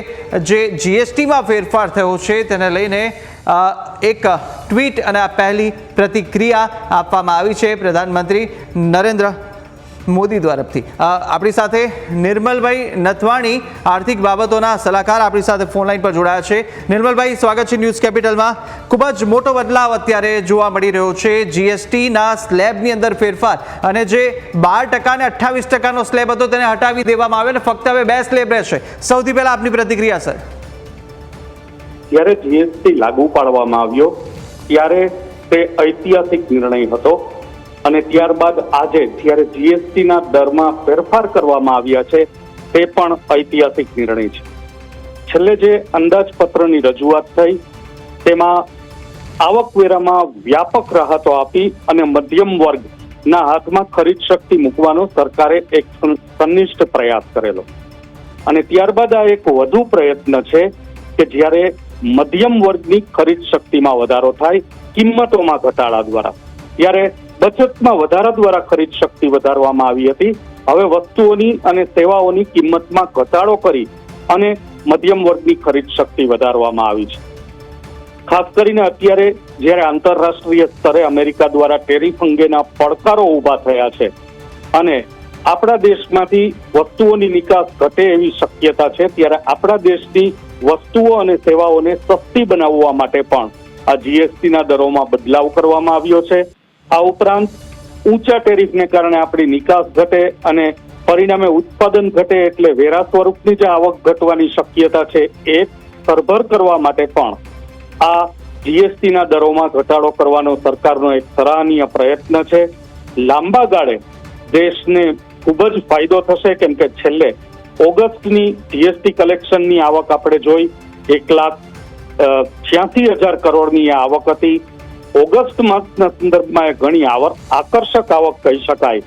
જે જીએસટીમાં ફેરફાર થયો છે તેને લઈને એક ટ્વીટ અને આ પહેલી પ્રતિક્રિયા આપવામાં આવી છે પ્રધાનમંત્રી નરેન્દ્ર મોદી તરફથી. આપણી સાથે નિર્મલભાઈ નથવાણી, આર્થિક બાબતોના સલાહકાર, આપણી સાથે ફોન લાઈન પર જોડાયા છે. નિર્મલભાઈ, સ્વાગત છે ન્યૂઝ કેપિટલમાં. ખૂબ જ મોટો બદલાવ અત્યારે જોવા મળી રહ્યો છે. જીએસટીના સ્લેબની અંદર ફેરફાર અને જે 12% અને 28%નો સ્લેબ હતો તેને હટાવી દેવામાં આવ્યો અને ફક્ત હવે 2 સ્લેબ રહેશે. સૌથી પહેલા આપની પ્રતિક્રિયા સર. જ્યારે જીએસટી લાગુ પાડવામાં આવ્યો ત્યારે તે ઐતિહાસિક નિર્ણય હતો અને ત્યારબાદ આજે જ્યારે જીએસટીના દરમાં ફેરફાર કરવામાં આવ્યા છે તે પણ ઐતિહાસિક નિર્ણય છે. છેલ્લે જે અંદાજપત્રની રજૂઆત થઈ તેમાં આવકવેરામાં વ્યાપક રાહતો આપી અને મધ્યમ વર્ગના હાથમાં ખરીદ શક્તિ મૂકવાનો સરકારે એક સંનિષ્ઠ પ્રયાસ કરેલો અને ત્યારબાદ આ એક વધુ પ્રયત્ન છે કે જ્યારે મધ્યમ વર્ગની ખરીદ શક્તિમાં વધારો થાય કિંમતોમાં ઘટાડા દ્વારા, ત્યારે બચતમાં વધારા દ્વારા ખરીદ શક્તિ વધારવામાં આવી હતી. હવે વસ્તુઓની અને સેવાઓની કિંમતમાં ઘટાડો કરી અને મધ્યમ વર્ગની ખરીદ શક્તિ વધારવામાં આવી છે. ખાસ કરીને અત્યારે જ્યારે આંતરરાષ્ટ્રીય સ્તરે અમેરિકા દ્વારા ટેરિફ અંગેના પડકારો ઉભા થયા છે અને આપણા દેશમાંથી વસ્તુઓની નિકાસ ઘટે એવી શક્યતા છે, ત્યારે આપણા દેશની વસ્તુઓ અને સેવાઓને સસ્તી બનાવવા માટે પણ આ જીએસટીના દરોમાં બદલાવ કરવામાં આવ્યો છે. આ ઉપરાંત ઊંચા ટેરિફને કારણે આપણી નિકાસ ઘટે અને પરિણામે ઉત્પાદન ઘટે એટલે વેરા સ્વરૂપની જે આવક ઘટવાની શક્યતા છે એ સરભર કરવા માટે પણ આ જીએસટીના દરોમાં ઘટાડો કરવાનો સરકારનો એક સરાહનીય પ્રયત્ન છે. લાંબા ગાળે દેશને ખૂબ જ ફાયદો થશે, કેમ કે છેલ્લે ઓગસ્ટની જીએસટી કલેક્શનની આવક આપણે જોઈ 1,86,000 કરોડની આવક હતી. ઓગસ્ટ માસના સંદર્ભમાં ઘણી આકર્ષક આવક કહી શકાય.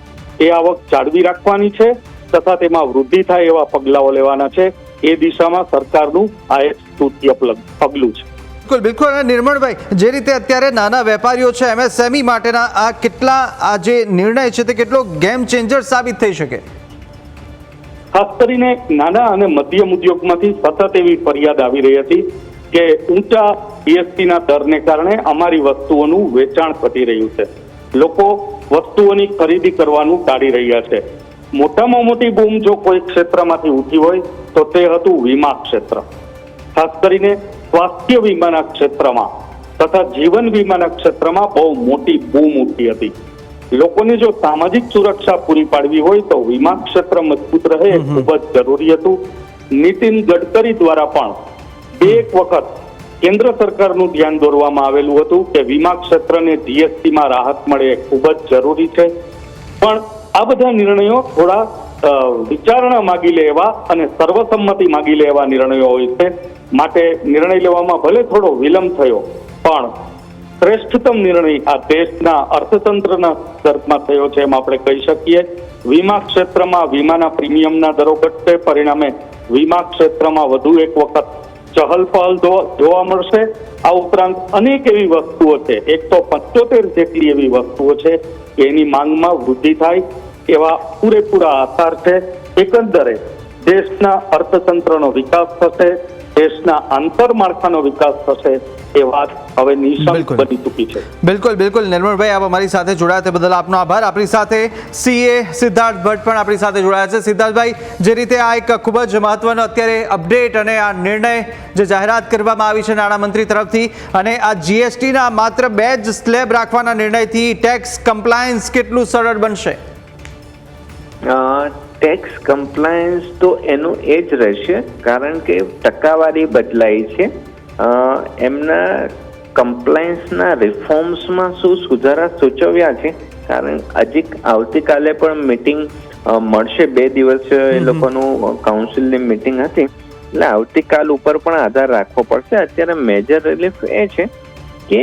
એ આવક જાળવી રાખવાની છે તથા તેમાં વૃદ્ધિ થાય એવા પગલાઓ લેવાના છે. એ દિશામાં સરકારનું આ એક સ્તુત્ય પગલું છે. બિલકુલ બિલકુલ. અને નિર્મળભાઈ, જે રીતે અત્યારે નાના વેપારીઓ છે એમએસએમઈ માટેના આ કેટલા આ જે નિર્ણય છે તે કેટલો ગેમ ચેન્જર સાબિત થઈ શકે? ખાસ કરીને નાના અને મધ્યમ ઉદ્યોગમાંથી સતત એવી ફરિયાદ આવી રહી હતી કે ઊંચા જીએસટીના દરને કારણે અમારી વસ્તુઓનું વેચાણ ઘટી રહ્યું છે. લોકો વસ્તુઓની ખરીદી કરવાનું ટાળી રહ્યા છે. મોટામાં મોટી બૂમ જો કોઈ ક્ષેત્રમાંથી ઉઠી હોય તો તે હતું વીમા ક્ષેત્ર. ખાસ કરીને સ્વાસ્થ્ય વીમાના ક્ષેત્રમાં તથા જીવન વીમાના ક્ષેત્રમાં બહુ મોટી બૂમ ઉઠી હતી. લોકોને જો સામાજિક સુરક્ષા પૂરી પાડવી હોય તો વીમા ક્ષેત્ર મજબૂત રહે એ ખૂબ જ જરૂરી હતું. નીતિન ગડકરી દ્વારા પણ 2 વખત કેન્દ્ર સરકારનું ધ્યાન દોરવામાં આવેલું હતું કે વીમા ક્ષેત્રને જીએસટીમાં રાહત મળે એ ખૂબ જ જરૂરી છે. પણ આ બધા નિર્ણયો થોડા વિચારણા માગી લે એવા અને સર્વસંમતિ માગી લે એવા નિર્ણયો હોય છે. માટે નિર્ણય લેવામાં ભલે થોડો વિલંબ થયો પણ શ્રેષ્ઠતમ નિર્ણય આ દેશના અર્થતંત્રના સ્તરમાં થયો છે એમ આપણે કહી શકીએ. વીમા ક્ષેત્રમાં વીમાના પ્રીમિયમના દરો ઘટશે, પરિણામે વીમા ક્ષેત્રમાં વધુ એક વખત ચહલપહલ જોવા મળશે. આ ઉપરાંત અનેક એવી વસ્તુઓ છે, 175 જેટલી એવી વસ્તુઓ છે કે એની માંગમાં વૃદ્ધિ થાય એવા પૂરેપૂરા આસાર છે. એકંદરે દેશના અર્થતંત્રનો વિકાસ થશે, દેશના આંતરમાળખાનો વિકાસ થશે એ વાત હવે નિશંક બની ચૂકી છે. બિલકુલ બિલકુલ નિર્મળભાઈ, આપ અમારી સાથે જોડાયા તે બદલ આપનો આભાર. આપણી સાથે સીએ સિદ્ધાર્થ ભટ્ટ પણ આપણી સાથે જોડાયા છે. સિદ્ધાર્થભાઈ, જે રીતે આ એક ખૂબ જ મહત્વનો અત્યારે અપડેટ અને આ નિર્ણય જે જાહેરાત કરવામાં આવી છે નાણામંત્રી તરફથી, અને આ જીએસટીના માત્ર 2 જ સ્લેબ રાખવાના નિર્ણયથી ટેક્સ કમ્પ્લાયન્સ કેટલું સરળ બનશે? ટેક્સ કમ્પ્લાયન્સ તો એનું એ જ રહેશે, કારણ કે ટકાવારી બદલાઈ છે. એમના કમ્પ્લાયન્સના રિફોર્મ્સમાં શું સુધારા સૂચવ્યા છે, કારણ હજી આવતીકાલે પણ મીટિંગ મળશે. 2 દિવસ એ લોકોનું કાઉન્સિલની મીટિંગ હતી, એટલે આવતીકાલ ઉપર પણ આધાર રાખવો પડશે. અત્યારે મેજર રિલીફ એ છે કે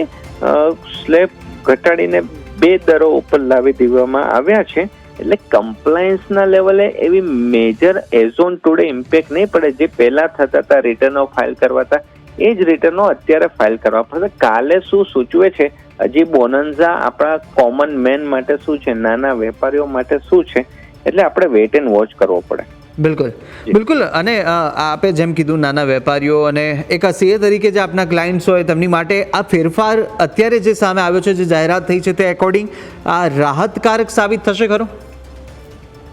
સ્લેબ ઘટાડીને 2 દરો ઉપર લાવી દેવામાં આવ્યા છે, એટલે કમ્પ્લાયન્સના લેવલે એવી major as on today impact નહીં પડે. જે પહેલા થતા હતા રિટર્નો ફાઇલ કરવાતા, એ જ રિટર્નો અત્યારે ફાઇલ કરવા પડશે. કાલે શું સૂચવે છે, હજી બોનન્ઝા આપણા કોમન મેન માટે શું છે, નાના વેપારીઓ માટે શું છે, એટલે આપણે વેઇટ એન્ડ વોચ કરવો પડે. બિલકુલ બિલકુલ. અને આપે જેમ કીધું નાના વેપારીઓ અને એક સીએ તરીકે જે આપના ક્લાયન્ટ્સ હોય તેમની માટે આ ફેરફાર અત્યારે જે સામે આવ્યો છે, જે જાહેરાત થઈ છે, તે એકોર્ડિંગ આ રાહતકારક સાબિત થશે ખરું?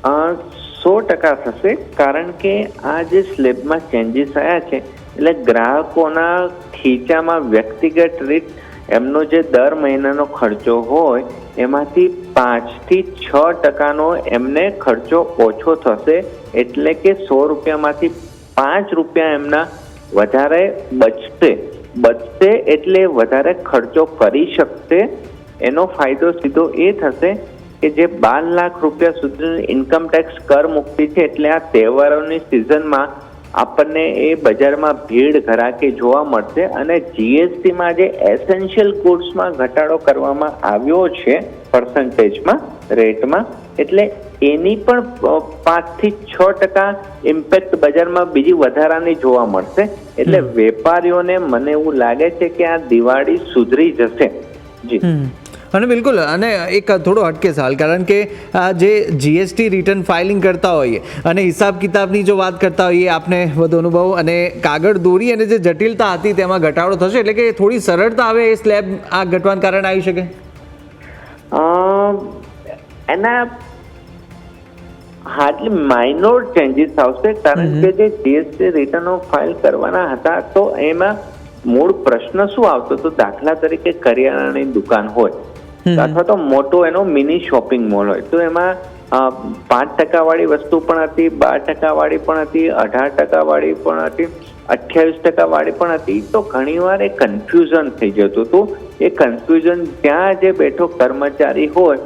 100% થશે, કારણ કે આ જે સ્લેબમાં ચેન્જીસ આવ્યા છે એટલે ગ્રાહકોના ખીચામાં વ્યક્તિગત રીત એમનો જે દર મહિનાનો ખર્ચો હોય એમાંથી 5 થી 6% એમને ખર્ચો ઓછો થશે. એટલે કે 100 રૂપિયામાંથી 5 રૂપિયા એમના વધારે બચશે એટલે વધારે ખર્ચો કરી શકશે. એનો ફાયદો સીધો એ થશે કે જે 12 લાખ રૂપિયા સુધીની ઇન્કમ ટેક્સ કર મુક્તિ છે, એટલે આ તહેવારોની સિઝનમાં આપણને એ બજારમાં ભીડ ઘરાકી જોવા મળશે. અને જીએસટીમાં જે એસેન્શિયલ ગુડ્સમાં ઘટાડો કરવામાં આવ્યો છે પર્સન્ટેજમાં, રેટમાં, એટલે એની પણ 5 થી 6% ઇમ્પેક્ટ બજારમાં બીજી વધારાની જોવા મળશે. એટલે વેપારીઓને મને એવું લાગે છે કે આ દિવાળી સુધરી જશે. જી. અને બિલકુલ, અને એક થોડો હટકે સવાલ, કારણ કે જે જીએસટી રિટર્ન ફાઇલિંગ કરતા હોઈએ અને હિસાબ કિતાબની જો વાત કરતા હોઈએ, આપને વધુ અનુભવ અને કાગળ દોરી અને જે જટિલતા હતી તેમાં ઘટાડો થશે, એટલે કે થોડી સરળતા આવે એ સ્લેબ આ ઘટવાના કારણે આવી શકે? એના હાર્ડલી માઇનોર ચેન્જીસ આવશે, કારણ કે જે જીએસટી રિટર્નો ફાઇલ કરવાના હતા તો એમાં મૂળ પ્રશ્ન શું આવતો હતો, દાખલા તરીકે કરિયાણાની દુકાન હોય અથવા તો મોટો એનો મિની શોપિંગ મોલ હોય, તો એમાં 5% વાળી વસ્તુ પણ હતી, 12% વાળી પણ હતી, 18% વાળી પણ હતી, 28% વાળી પણ હતી. તો ઘણીવાર એ કન્ફ્યુઝન થઈ જતું હતું. એ કન્ફ્યુઝન ત્યાં જે બેઠો કર્મચારી હોય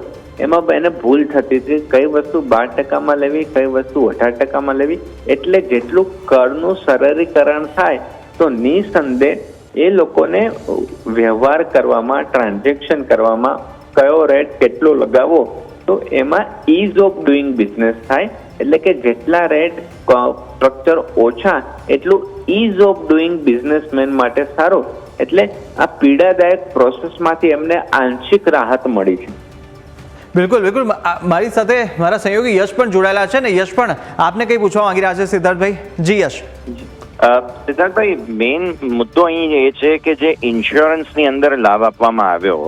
એમાં એને ભૂલ થતી હતી, કઈ વસ્તુ 12% લેવી, કઈ વસ્તુ 18% લેવી. એટલે જેટલું કરનું સરળીકરણ થાય તો નિસંદેહ એ લોકોને વ્યવહાર કરવામાં, ટ્રાન્ઝેક્શન કરવામાં કયો રેટ કેટલો લગાવવો, તો એમાં ઇઝ ઓફ ડુઈંગ બિઝનેસ થાય. એટલે કે જેટલા રેટ સ્ટ્રક્ચર ઓછા એટલું ઇઝ ઓફ ડુઈંગ બિઝનેસમેન માટે સારું. એટલે આ પીડાદાયક પ્રોસેસમાંથી એમને આંશિક રાહત મળી છે. બિલકુલ બિલકુલ. મારી સાથે મારા સહયોગી યશ પણ જોડાયેલા છે ને. યશ, પણ આપને કંઈ પૂછવા માંગી રહ્યા છે સિદ્ધાર્થભાઈ? જી યશ. સિદ્ધાર્થભાઈ, મેઇન મુદ્દો અહીં એ છે કે જે ઇન્સ્યોરન્સની અંદર લાભ આપવામાં આવ્યો,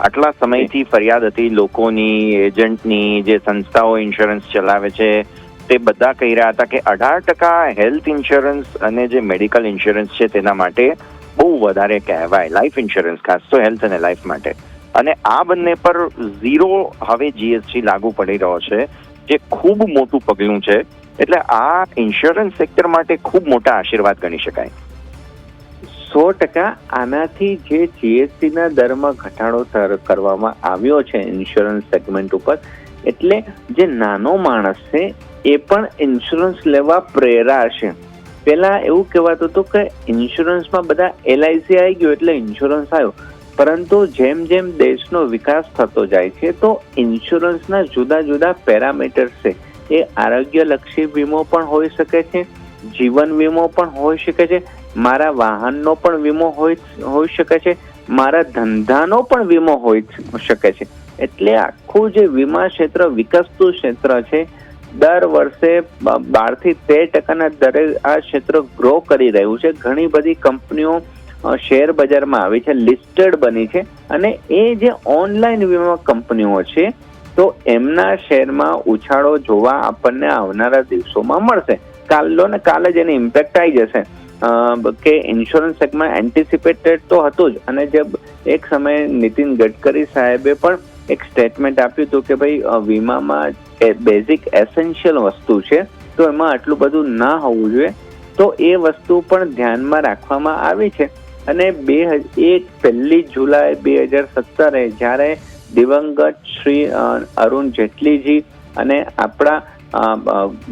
આટલા સમયથી ફરિયાદ હતી લોકોની, એજન્ટની, જે સંસ્થાઓ ઇન્સ્યોરન્સ ચલાવે છે તે બધા કહી રહ્યા હતા કે 18% હેલ્થ ઇન્સ્યોરન્સ અને જે મેડિકલ ઇન્સ્યોરન્સ છે તેના માટે બહુ વધારે કહેવાય, લાઈફ ઇન્સ્યોરન્સ ખાસ તો હેલ્થ અને લાઈફ માટે. અને આ બંને પર 0 હવે જીએસટી લાગુ પડી રહ્યો છે, જે ખૂબ મોટું પગલું છે. એટલે આ ઇન્સ્યોરન્સ સેક્ટર માટે ખૂબ મોટા આશીર્વાદ ગણી શકાય. 100% આનાથી જે જીએસટીના દરમાં ઘટાડો કરવામાં આવ્યો છે ઇન્સ્યોરન્સ સેગમેન્ટ ઉપર, એટલે જે નાનો માણસ છે એ પણ ઇન્સ્યોરન્સ લેવા પ્રેરાશે. પહેલા એવું કહેવાતું હતું કે ઇન્સ્યોરન્સમાં બધા LIC આવી ગયું એટલે ઇન્સ્યોરન્સ આવ્યો. પરંતુ જેમ જેમ દેશનો વિકાસ થતો જાય છે તો ઇન્સ્યોરન્સના જુદા જુદા પેરામીટર્સ છે. એ આરોગ્યલક્ષી વીમો પણ હોઈ શકે છે, જીવન વીમો પણ હોઈ શકે છે, મારા વાહનનો પણ વીમો હોઈ શકે છે, મારા ધંધાનો પણ વીમો હોઈ શકે છે. એટલે આખું જે વીમા ક્ષેત્ર વિકસતું ક્ષેત્ર છે, દર વર્ષે 12 થી 13% દરે આ ક્ષેત્ર ગ્રો કરી રહ્યું છે. ઘણી બધી કંપનીઓ શેર બજારમાં આવી છે, લિસ્ટેડ બની છે, અને એ જે ઓનલાઈન વીમા કંપનીઓ છે તો એમના શેરમાં ઉછાળો જોવા આપણને આવનારા દિવસોમાં મળશે. કાલે જ એની ઇમ્પેક્ટ આવી જશે કે ઇન્સ્યોરન્સ સેગમેન્ટ એન્ટિસિપેટેડ તો હતું જ, અને જે એક સમયે નીતિન ગડકરી સાહેબે પણ એક સ્ટેટમેન્ટ આપ્યું હતું કે ભાઈ વીમામાં બેઝિક એસેન્શિયલ વસ્તુ છે તો એમાં આટલું બધું ના હોવું જોઈએ. તો એ વસ્તુ પણ ધ્યાનમાં રાખવામાં આવી છે. અને 1 જુલાઈ 2017 જ્યારે દિવંગત શ્રી અરુણ જેટલીજી અને આપણા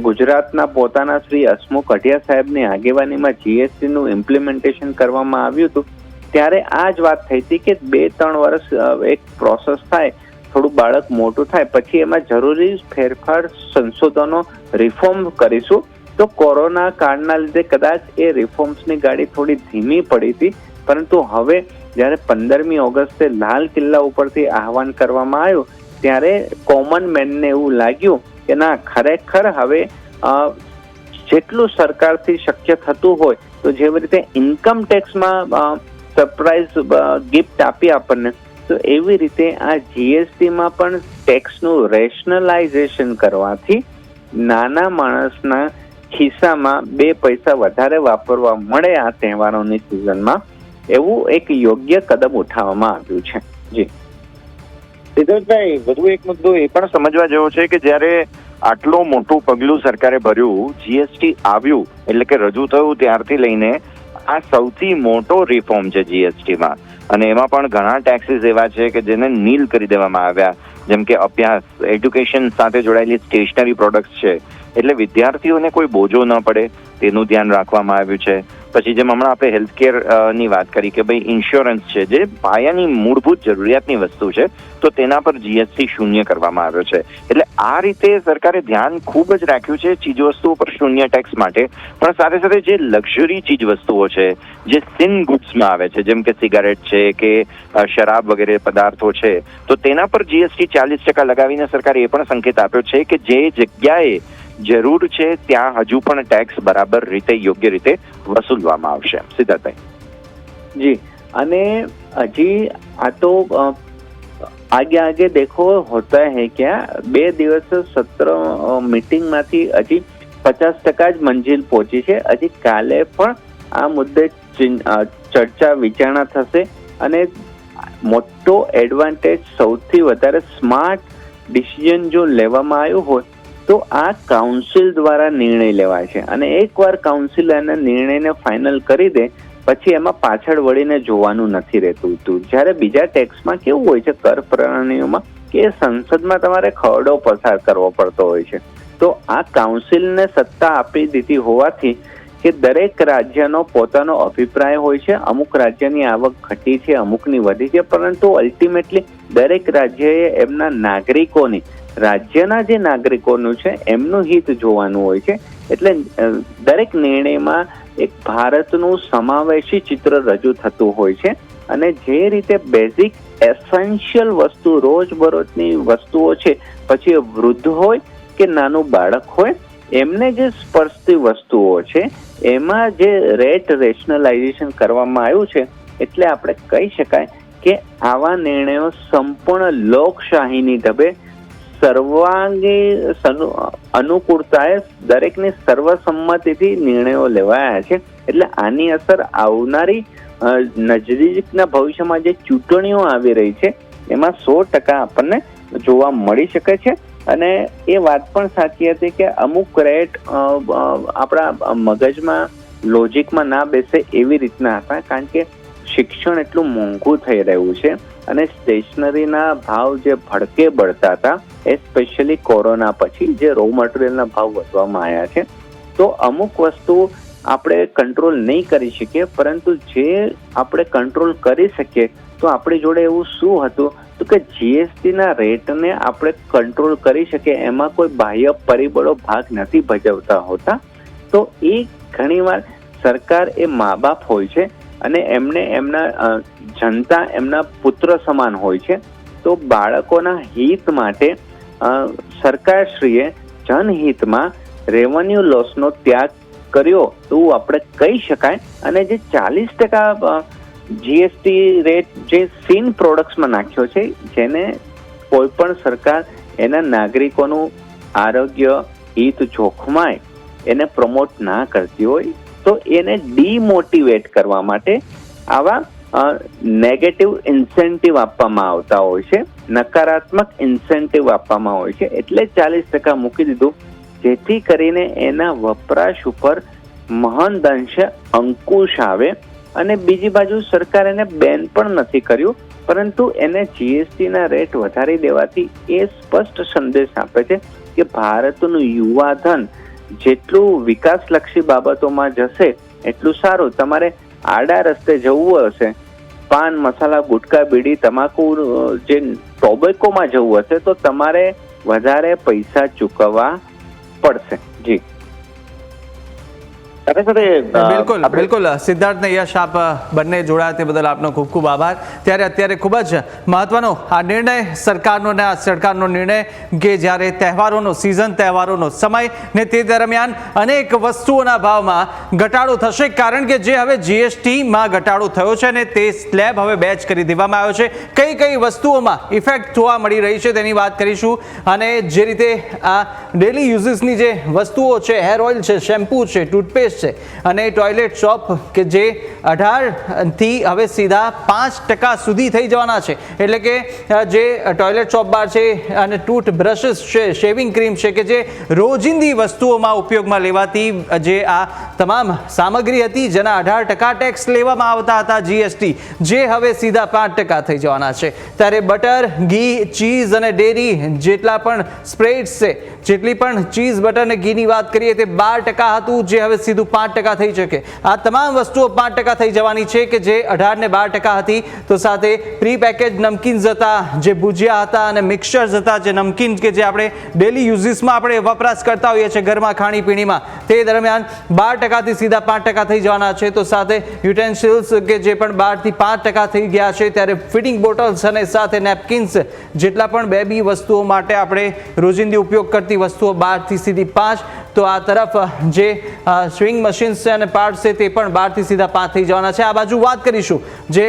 ગુજરાતના પોતાના શ્રી હસમુખ અઢિયા સાહેબની આગેવાનીમાં જીએસટી નું ઇમ્પ્લિમેન્ટેશન કરવામાં આવ્યું હતું, ત્યારે આ જ વાત થઈ હતી કે 2-3 વર્ષ એક પ્રોસેસ થાય, થોડું બાળક મોટું થાય પછી એમાં જરૂરી ફેરફાર, સંશોધનો, રિફોર્મ કરીશું. તો કોરોના કાળના લીધે કદાચ એ રિફોર્મ્સની ગાડી થોડી ધીમી પડી હતી, પરંતુ હવે જ્યારે 15મી ઓગસ્ટે લાલ કિલ્લા ઉપરથી આહવાન કરવામાં આવ્યું ત્યારે કોમન મેનને એવું લાગ્યું કે ના, ખરેખર હવે જેટલું સરકારથી શક્ય થતું હોય તો જેવી રીતે ઇન્કમ ટેક્સમાં સરપ્રાઇઝ ગિફ્ટ આપી આપણને, તો એવી રીતે આ જીએસટીમાં પણ ટેક્સનું રેશનલાઇઝેશન કરવાથી નાના માણસના ખિસ્સામાં 2 પૈસા વધારે વાપરવા મળે આ તહેવારોની સિઝનમાં, એવું એક યોગ્ય કદમ ઉઠાવવામાં આવ્યું છે. જી સિદ્ધાર્થભાઈ, વધુ એક મુદ્દો એ પણ સમજવા જેવો છે કે જ્યારે આટલું મોટું પગલું સરકારે ભર્યું, જીએસટી આવ્યું એટલે કે રજૂ થયું ત્યારથી લઈને આ સૌથી મોટો રિફોર્મ છે જીએસટીમાં, અને એમાં પણ ઘણા ટેક્સીસ એવા છે કે જેને નીલ કરી દેવામાં આવ્યા, જેમ કે અભ્યાસ, એડ્યુકેશન સાથે જોડાયેલી સ્ટેશનરી પ્રોડક્ટ્સ છે, એટલે વિદ્યાર્થીઓને કોઈ બોજો ન પડે તેનું ધ્યાન રાખવામાં આવ્યું છે. પછી જેમ હમણાં આપણે હેલ્થકેર ની વાત કરી કે ભાઈ ઇન્સ્યોરન્સ છે જે પાયાની મૂળભૂત જરૂરિયાતની વસ્તુ છે, તો તેના પર જીએસટી 0 કરવામાં આવ્યો છે. એટલે આ રીતે સરકારે ધ્યાન ખૂબ જ રાખ્યું છે ચીજવસ્તુઓ પર 0 ટેક્સ માટે, પણ સાથે સાથે જે લક્ઝરી ચીજવસ્તુઓ છે, જે સિન ગુડ્સમાં આવે છે, જેમ કે સિગારેટ છે કે શરાબ વગેરે પદાર્થો છે, તો તેના પર જીએસટી 40% લગાવીને સરકારે એ પણ સંકેત આપ્યો છે કે જે જગ્યાએ જરૂર છે ત્યાં હજુ પણ ટેક્સ બરાબર રીતે, યોગ્ય રીતે વસૂલવામાં આવશે. સિદ્ધાર્થભાઈ. જી, અને હજી આ તો आगे देखो होता है क्या, 2 દિવસ સત્ર મીટિંગમાંથી હજી 50% જ મંજિલ પહોંચી છે. હજી કાલે પણ આ મુદ્દે ચર્ચા વિચારણા થશે, અને મોટો એડવાન્ટેજ, સૌથી વધારે સ્માર્ટ ડિસિઝન જો લેવામાં આવ્યું હોય તો આ કાઉન્સિલ દ્વારા નિર્ણય લેવાય છે, અને એકવાર કાઉન્સિલ એના નિર્ણયને ફાઇનલ કરી દે પછી એમાં પાછળ વળીને જોવાનું નથી રહેતું. જ્યારે બીજા ટેક્સમાં કેવું હોય છે, કર પ્રણાલીઓમાં, કે સંસદમાં તમારે ખરડો પસાર કરવો પડતો હોય છે, તો આ કાઉન્સિલને સત્તા આપી દીધી હોવાથી કે દરેક રાજ્યનો પોતાનો અભિપ્રાય હોય છે. અમુક રાજ્યની આવક ઘટી છે, અમુકની વધી છે, પરંતુ અલ્ટિમેટલી દરેક રાજ્યએ એમના નાગરિકોની, રાજ્યના જે નાગરિકોનું છે એમનું હિત જોવાનું હોય છે. એટલે દરેક નિર્ણયમાં એક ભારતનું સમાવેશી ચિત્ર રજૂ થતું હોય છે, અને જે રીતે બેઝિક એસેન્શિયલ વસ્તુ, રોજબરોજની વસ્તુઓ છે, પછી વૃદ્ધ હોય કે નાનું બાળક હોય, એમને જે સ્પર્શતી વસ્તુઓ છે એમાં જે રેટ રેશનલાઇઝેશન કરવામાં આવ્યું છે, એટલે આપણે કહી શકાય કે આવા નિર્ણયો સંપૂર્ણ લોકશાહીની ઢબે સર્વાંગી અનુકૂળતાએ દરેકની સર્વસંમતિથી નિર્ણયો લેવાયા છે. એટલે આની અસર આવનારી નજીકના ભવિષ્યમાં જે ચૂંટણીઓ આવી રહી છે એમાં 100% આપણને જોવા મળી શકે છે. અને એ વાત પણ સાચી હતી કે અમુક રેટ આપણા મગજમાં, લોજિકમાં ના બેસે એવી રીતના હતા, કારણ કે શિક્ષણ એટલું મોંઘું થઈ રહ્યું છે અને સ્ટેશનરીના ભાવ જે ભડકે બળતા હતા, એસ્પેશિયલી કોરોના પછી જે રો મટીરિયલના ભાવ વધવામાં આવ્યા છે, તો અમુક વસ્તુ આપણે કંટ્રોલ નહીં કરી શકીએ, પરંતુ જે આપણે કંટ્રોલ કરી શકીએ તો આપણી જોડે એવું શું હતું તો કે જીએસટીના રેટને આપણે કંટ્રોલ કરી શકીએ, એમાં કોઈ બાહ્ય પરિબળો ભાગ નથી ભજવતા હોતા. તો એ ઘણીવાર સરકાર એ મા બાપ હોય છે અને એમને એમના જનતા એમના પુત્ર સમાન હોય છે. તો બાળકોના હિત માટે સરકારશ્રીએ જનહિતમાં રેવન્યુ લોસનો ત્યાગ કર્યો તો આપણે કહી શકાય. અને જે 40% જીએસટી રેટ જે સીન પ્રોડક્ટ્સમાં નાખ્યો છે, જેને કોઈ પણ સરકાર એના નાગરિકોનું આરોગ્ય હિત જોખમાય એને પ્રમોટ ના કરતી હોય તો એને ડીમોટિવેટ કરવા માટે આવા નેગેટિવ ઇન્સેન્ટિવ આપવામાં આવતા હોય છે, નકારાત્મક ઇન્સેન્ટિવ આપવામાં હોય છે. એટલે 40% મૂકી દીધું, જેથી કરીને એના વપરાશ ઉપર મહદ અંશે અંકુશ આવે. અને બીજી બાજુ સરકાર એને બેન પણ નથી કર્યું, પરંતુ એને જીએસટીના રેટ વધારી દેવાથી એ સ્પષ્ટ સંદેશ આપે છે કે ભારતનું યુવાધન જેટલું વિકાસલક્ષી બાબતોમાં જશે એટલું સારું. તમારે આડા રસ્તે જવું હશે, પાન મસાલા ગુટકા બીડી તમાકુ જે ટોબેકોમાં જવું હશે તો તમારે વધારે પૈસા ચૂકવવા પડશે. જી બિલકુલ સિદ્ધાર્થ ને યશ, આપ બંને જોડાયા તે બદલ આપનો ખૂબ ખૂબ આભાર. ત્યારે અત્યારે ખૂબ જ મહત્વનો આ નિર્ણય સરકારનો ને આ સરકારનો નિર્ણય કે જ્યારે તહેવારોનો સિઝન, તહેવારોનો સમય ને તે દરમિયાન અનેક વસ્તુઓના ભાવમાં ઘટાડો થશે, કારણ કે જે હવે જીએસટીમાં ઘટાડો થયો છે ને તે સ્લેબ હવે બેચ કરી દેવામાં આવ્યો છે. કઈ કઈ વસ્તુઓમાં ઇફેક્ટ જોવા મળી રહી છે તેની વાત કરીશું. અને જે રીતે આ ડેલી યુઝિસની જે વસ્તુઓ છે, હેર ઓઇલ છે, શેમ્પૂ છે, ટૂથપેસ્ટ છે અને ટોયલેટ સોપ કે જે 18 થી હવે સીધા 5% સુધી થઈ જવાના છે. એટલે કે જે ટોયલેટ સોપ બાર છે અને ટૂથ બ્રશિસ છે, શેવિંગ ક્રીમ છે કે જે રોજિંદી વસ્તુઓમાં ઉપયોગમાં લેવાતી જે આ તમામ સામગ્રી હતી જેના 18% ટેક્સ લેવામાં આવતા હતા જીએસટી, જે હવે સીધા 5% થઈ જવાના છે. ત્યારે બટર, ઘી, ચીઝ અને ડેરી જેટલા પણ સ્પ્રેડ્સ છે, જેટલી પણ ચીઝ, બટર અને ઘીની વાત કરીએ તે 12% હતું, જે હવે સીધું 5% થઈ શકે. આ તમામ વસ્તુઓ 5% થઈ જવાની છે કે જે 18 ને 12% હતી. તો સાથે પ્રી પેકેજ નમકીન્સ હતા, જે ભુજિયા હતા અને મિક્સચર્સ હતા, જે નમકીન કે જે આપણે ડેલી યુઝિસમાં આપણે વપરાશ કરતા હોઈએ છીએ ઘરમાં ખાણીપીણીમાં, તે દરમિયાન 12% થી સીધા 5% થઈ જવાના છે. તો સાથે યુટેન્સિલ્સ કે જે પણ 12 થી 5% થઈ ગયા છે. ત્યારે ફિટિંગ બોટલ્સ અને સાથે નેપકિન્સ જેટલા પણ બેબી વસ્તુઓ માટે આપણે રોજિંદી ઉપયોગ કરતી વસ્તુઓ 12 થી સીધી 5. તો આ તરફ જે સ્વિંગ મશીન્સ છે અને પાર્ટ્સ છે તે પણ 12 થી સીધા 5 થઈ જવાના છે. આ બાજુ વાત કરીશું જે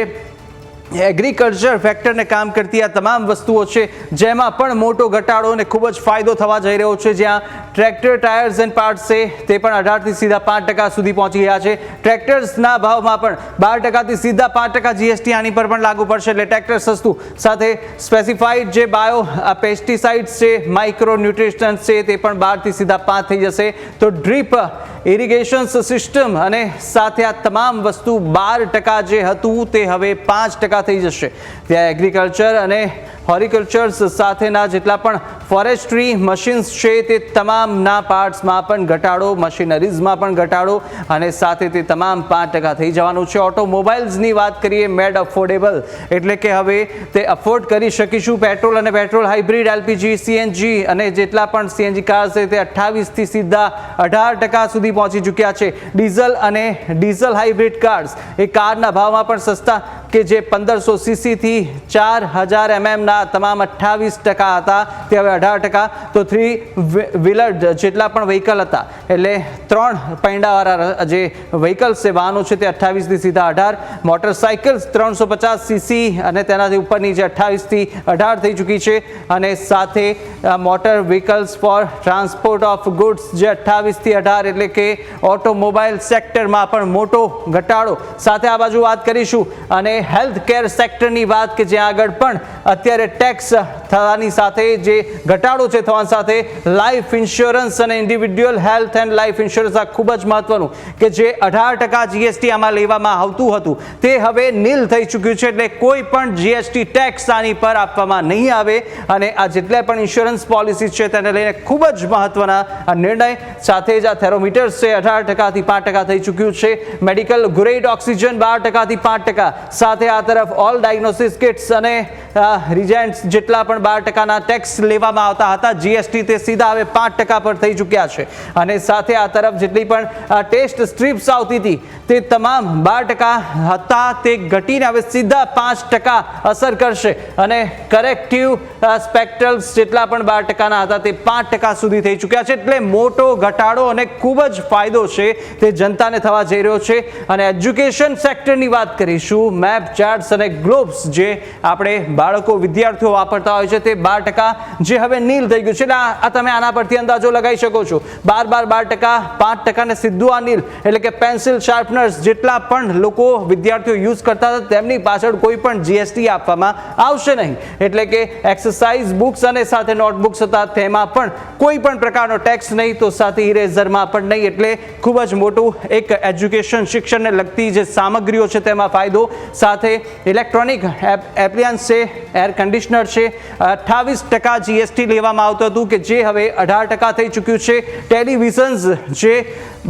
એગ્રીકલ્ચર ફેક્ટરને કામ કરતી આ તમામ વસ્તુઓ છે, જેમાં પણ મોટો ઘટાડો અને ખૂબ જ ફાયદો થવા જઈ રહ્યો છે. જ્યાં ટ્રેક્ટર ટાયર્સ એન્ડ પાર્ટ્સ છે તે પણ 18 થી સીધા 5% સુધી પહોંચી ગયા છે. ટ્રેક્ટર્સના ભાવમાં પણ 12% થી સીધા 5% જીએસટી આની પર પણ લાગુ પડશે, એટલે ટ્રેક્ટર સસ્તું. સાથે સ્પેસિફાઈડ જે બાયો પેસ્ટિસાઇડ્સ છે, માઇક્રો ન્યુટ્રિશન્સ છે તે પણ 12 થી સીધા 5 થઈ જશે. તો ડ્રીપ ઇરિગેશન સિસ્ટમ અને સાથે આ તમામ વસ્તુ 12% જે હતું તે હવે 5% થઈ જશે. ત્યાં એગ્રીકલ્ચર અને હોર્ટિકલ્ચર સાથેના જેટલા પણ ફોરેસ્ટ્રી મશીન્સ છે તે તમામના પાર્ટ્સમાં પણ ઘટાડો, મશીનરીઝમાં પણ ઘટાડો અને સાથે તે તમામ 5% થઈ જવાનું છે. ઓટોમોબાઈલ્સની વાત કરીએ, મેડ અફોર્ડેબલ, એટલે કે હવે તે અફોર્ડ કરી શકીશું પેટ્રોલ અને પેટ્રોલ હાઇબ્રિડ, એલપીજી, સીએનજી અને જેટલા પણ સીએનજી કાર્સ છે તે 28 થી સીધા 18% સુધી પહોંચી ચૂક્યા છે. ડીઝલ અને ડીઝલ હાઇબ્રિડ કાર્સ એ કારના ભાવમાં પણ સસ્તા કે જે 1500 સીસી થી 4000 mm ના તમામ 28% હતા તે હવે 18%. તો 3 વ્હીલર જેટલા પણ વ્હીકલ હતા, એટલે 3 પૈંડાવાળા જે વ્હીકલ્સ છે, વાહનો છે, તે 28 થી સીધા 18. મોટરસાઇકલ્સ 350 સીસી અને તેનાથી ઉપરની જે 28 થી 18 થઈ ચૂકી છે. અને સાથે motor vehicles for transport of goods જે 28 થી 18, એટલે કે ઓટોમોબાઈલ સેક્ટરમાં પણ મોટો ઘટાડો. સાથે આ બાજુ વાત કરીશું અને હેલ્થ કેર સેક્ટરની વાત કે જ્યાં આગળ પણ અત્યારે ટેક્સ થવાની સાથે જે ઘટાડો છે થવાની સાથે લાઈફ ઇન્સ્યોરન્સ અને individual health and life insurance આ ખૂબ જ મહત્વનું કે જે 18% જીએસટી આમાં લેવામાં આવતું હતું તે હવે નીલ થઈ ચૂક્યું છે, એટલે કોઈ પણ જીએસટી ટેક્સ આની પર આપવામાં નહીં આવે અને આ જેટલા પણ ઇન્સ્યોરન્સ પોલિસી છે તેને લઈને ખૂબ જ મહત્વના આ નિર્ણય. સાથે જ આ થેરોમીટર્સ છે 18% થી 5% થઈ ચૂક્યું છે. મેડિકલ ગ્રેડ ઓક્સિજન 12% થી 5%, સાથે આ તરફ ઓલ ડાયગ્નોસિસ કિટ્સ અને રિજેન્ટ્સ જેટલા પણ 12%ના ટેક્સ લેવામાં આવતા હતા જીએસટી તે સીધા હવે 5% પર થઈ ચૂક્યા છે. અને સાથે આ તરફ જેટલી પણ ટેસ્ટ સ્ટ્રીપ્સ આવતી હતી તે તમામ 12% હતા તે ઘટીને હવે સીધા 5% અસર કરશે અને કરેક્ટિવ સ્પેક્ટ્રલ્સ જેટલા પણ 12%ના હતા તે 5% સુધી થઈ ચૂક્યા છે. એટલે મોટો ઘટાડો અને ખૂબ જ ફાયદો છે તે જનતાને થવા જઈ રહ્યો છે. અને એજ્યુકેશન સેક્ટરની વાત કરીશું, મેપ, ચાર્ટ્સ અને ગ્લોબ્સ જે આપણે બાળકો વિદ્યાર્થીઓ વાપરતા હોય છે તે 12% જે હવે નીલ થઈ ગયું છે. એટલે આ તમે આના પરથી અંદાજો લગાવી શકો છો. 12%, 5% ને સીધું આ નીલ, એટલે કે પેન્સિલ, શાર્પનર્સ જેટલા પણ લોકો વિદ્યાર્થીઓ યુઝ કરતા હતા તેમની પાછળ કોઈ પણ જીએસટી આપવામાં આવશે નહીં. એટલે કે એક્સરસાઇઝ બુક્સ અને સાથે નોટબુક્સ હતા તેમાં પણ કોઈ પણ પ્રકારનો ટેક્સ નહીં, તો સાથે ઇરેઝરમાં પણ નહીં. એટલે ખૂબ જ મોટું એક એજ્યુકેશન શિક્ષણને લગતી જે સામગ્રીઓ છે તેમાં ફાયદો. સાથે ઇલેક્ટ્રોનિક એપ્લિયન્સ છે, એર કન્ડિશનર છે, 28% જીએસટી લેવામાં આવતું હતું કે જે હવે 18% થઈ ચૂક્યું છે. ટેલિવિઝન્સ જે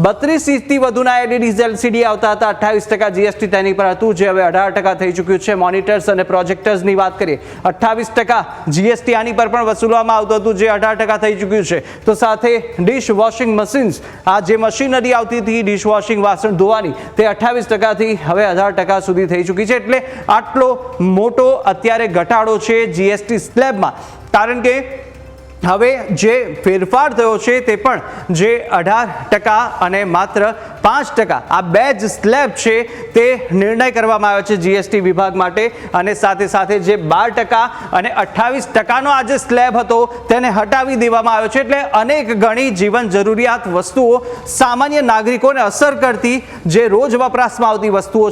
32 ઇંચથી વધુના એલઈડી એલસીડી આવતા હતા 28% જીએસટી તેની પર હતું જે હવે 18% થઈ ચૂક્યું છે. મોનિટર્સ અને પ્રોજેક્ટર્સની વાત કરીએ 28% જીએસટી આની પર પણ વસૂલવામાં આવતું હતું જે 18% થઈ ચૂક્યું છે. તો સાથે ડિશ વોશિંગ મશીન્સ, આ જે મશીનરી આવતી હતી ડિશ વોશિંગ વાસણ ધોવાની તે 28% થી હવે 18% સુધી થઈ ચૂકી છે. એટલે આટલો મોટો અત્યારે ઘટાડો છે જીએસટી સ્લેબમાં, કારણ કે હવે જે ફેરફાર થયો છે તે પણ જે 18% અને માત્ર 5% આ બે જ સ્લેબ છે તે નિર્ણય કરવામાં આવ્યો છે જીએસટી વિભાગ માટે. અને સાથે સાથે જે 12% અને 28%નો આ જે સ્લેબ હતો તેને હટાવી દેવામાં આવ્યો છે. એટલે અનેક ઘણી જીવન જરૂરિયાત વસ્તુઓ, સામાન્ય નાગરિકોને અસર કરતી જે રોજ વપરાશમાં આવતી વસ્તુઓ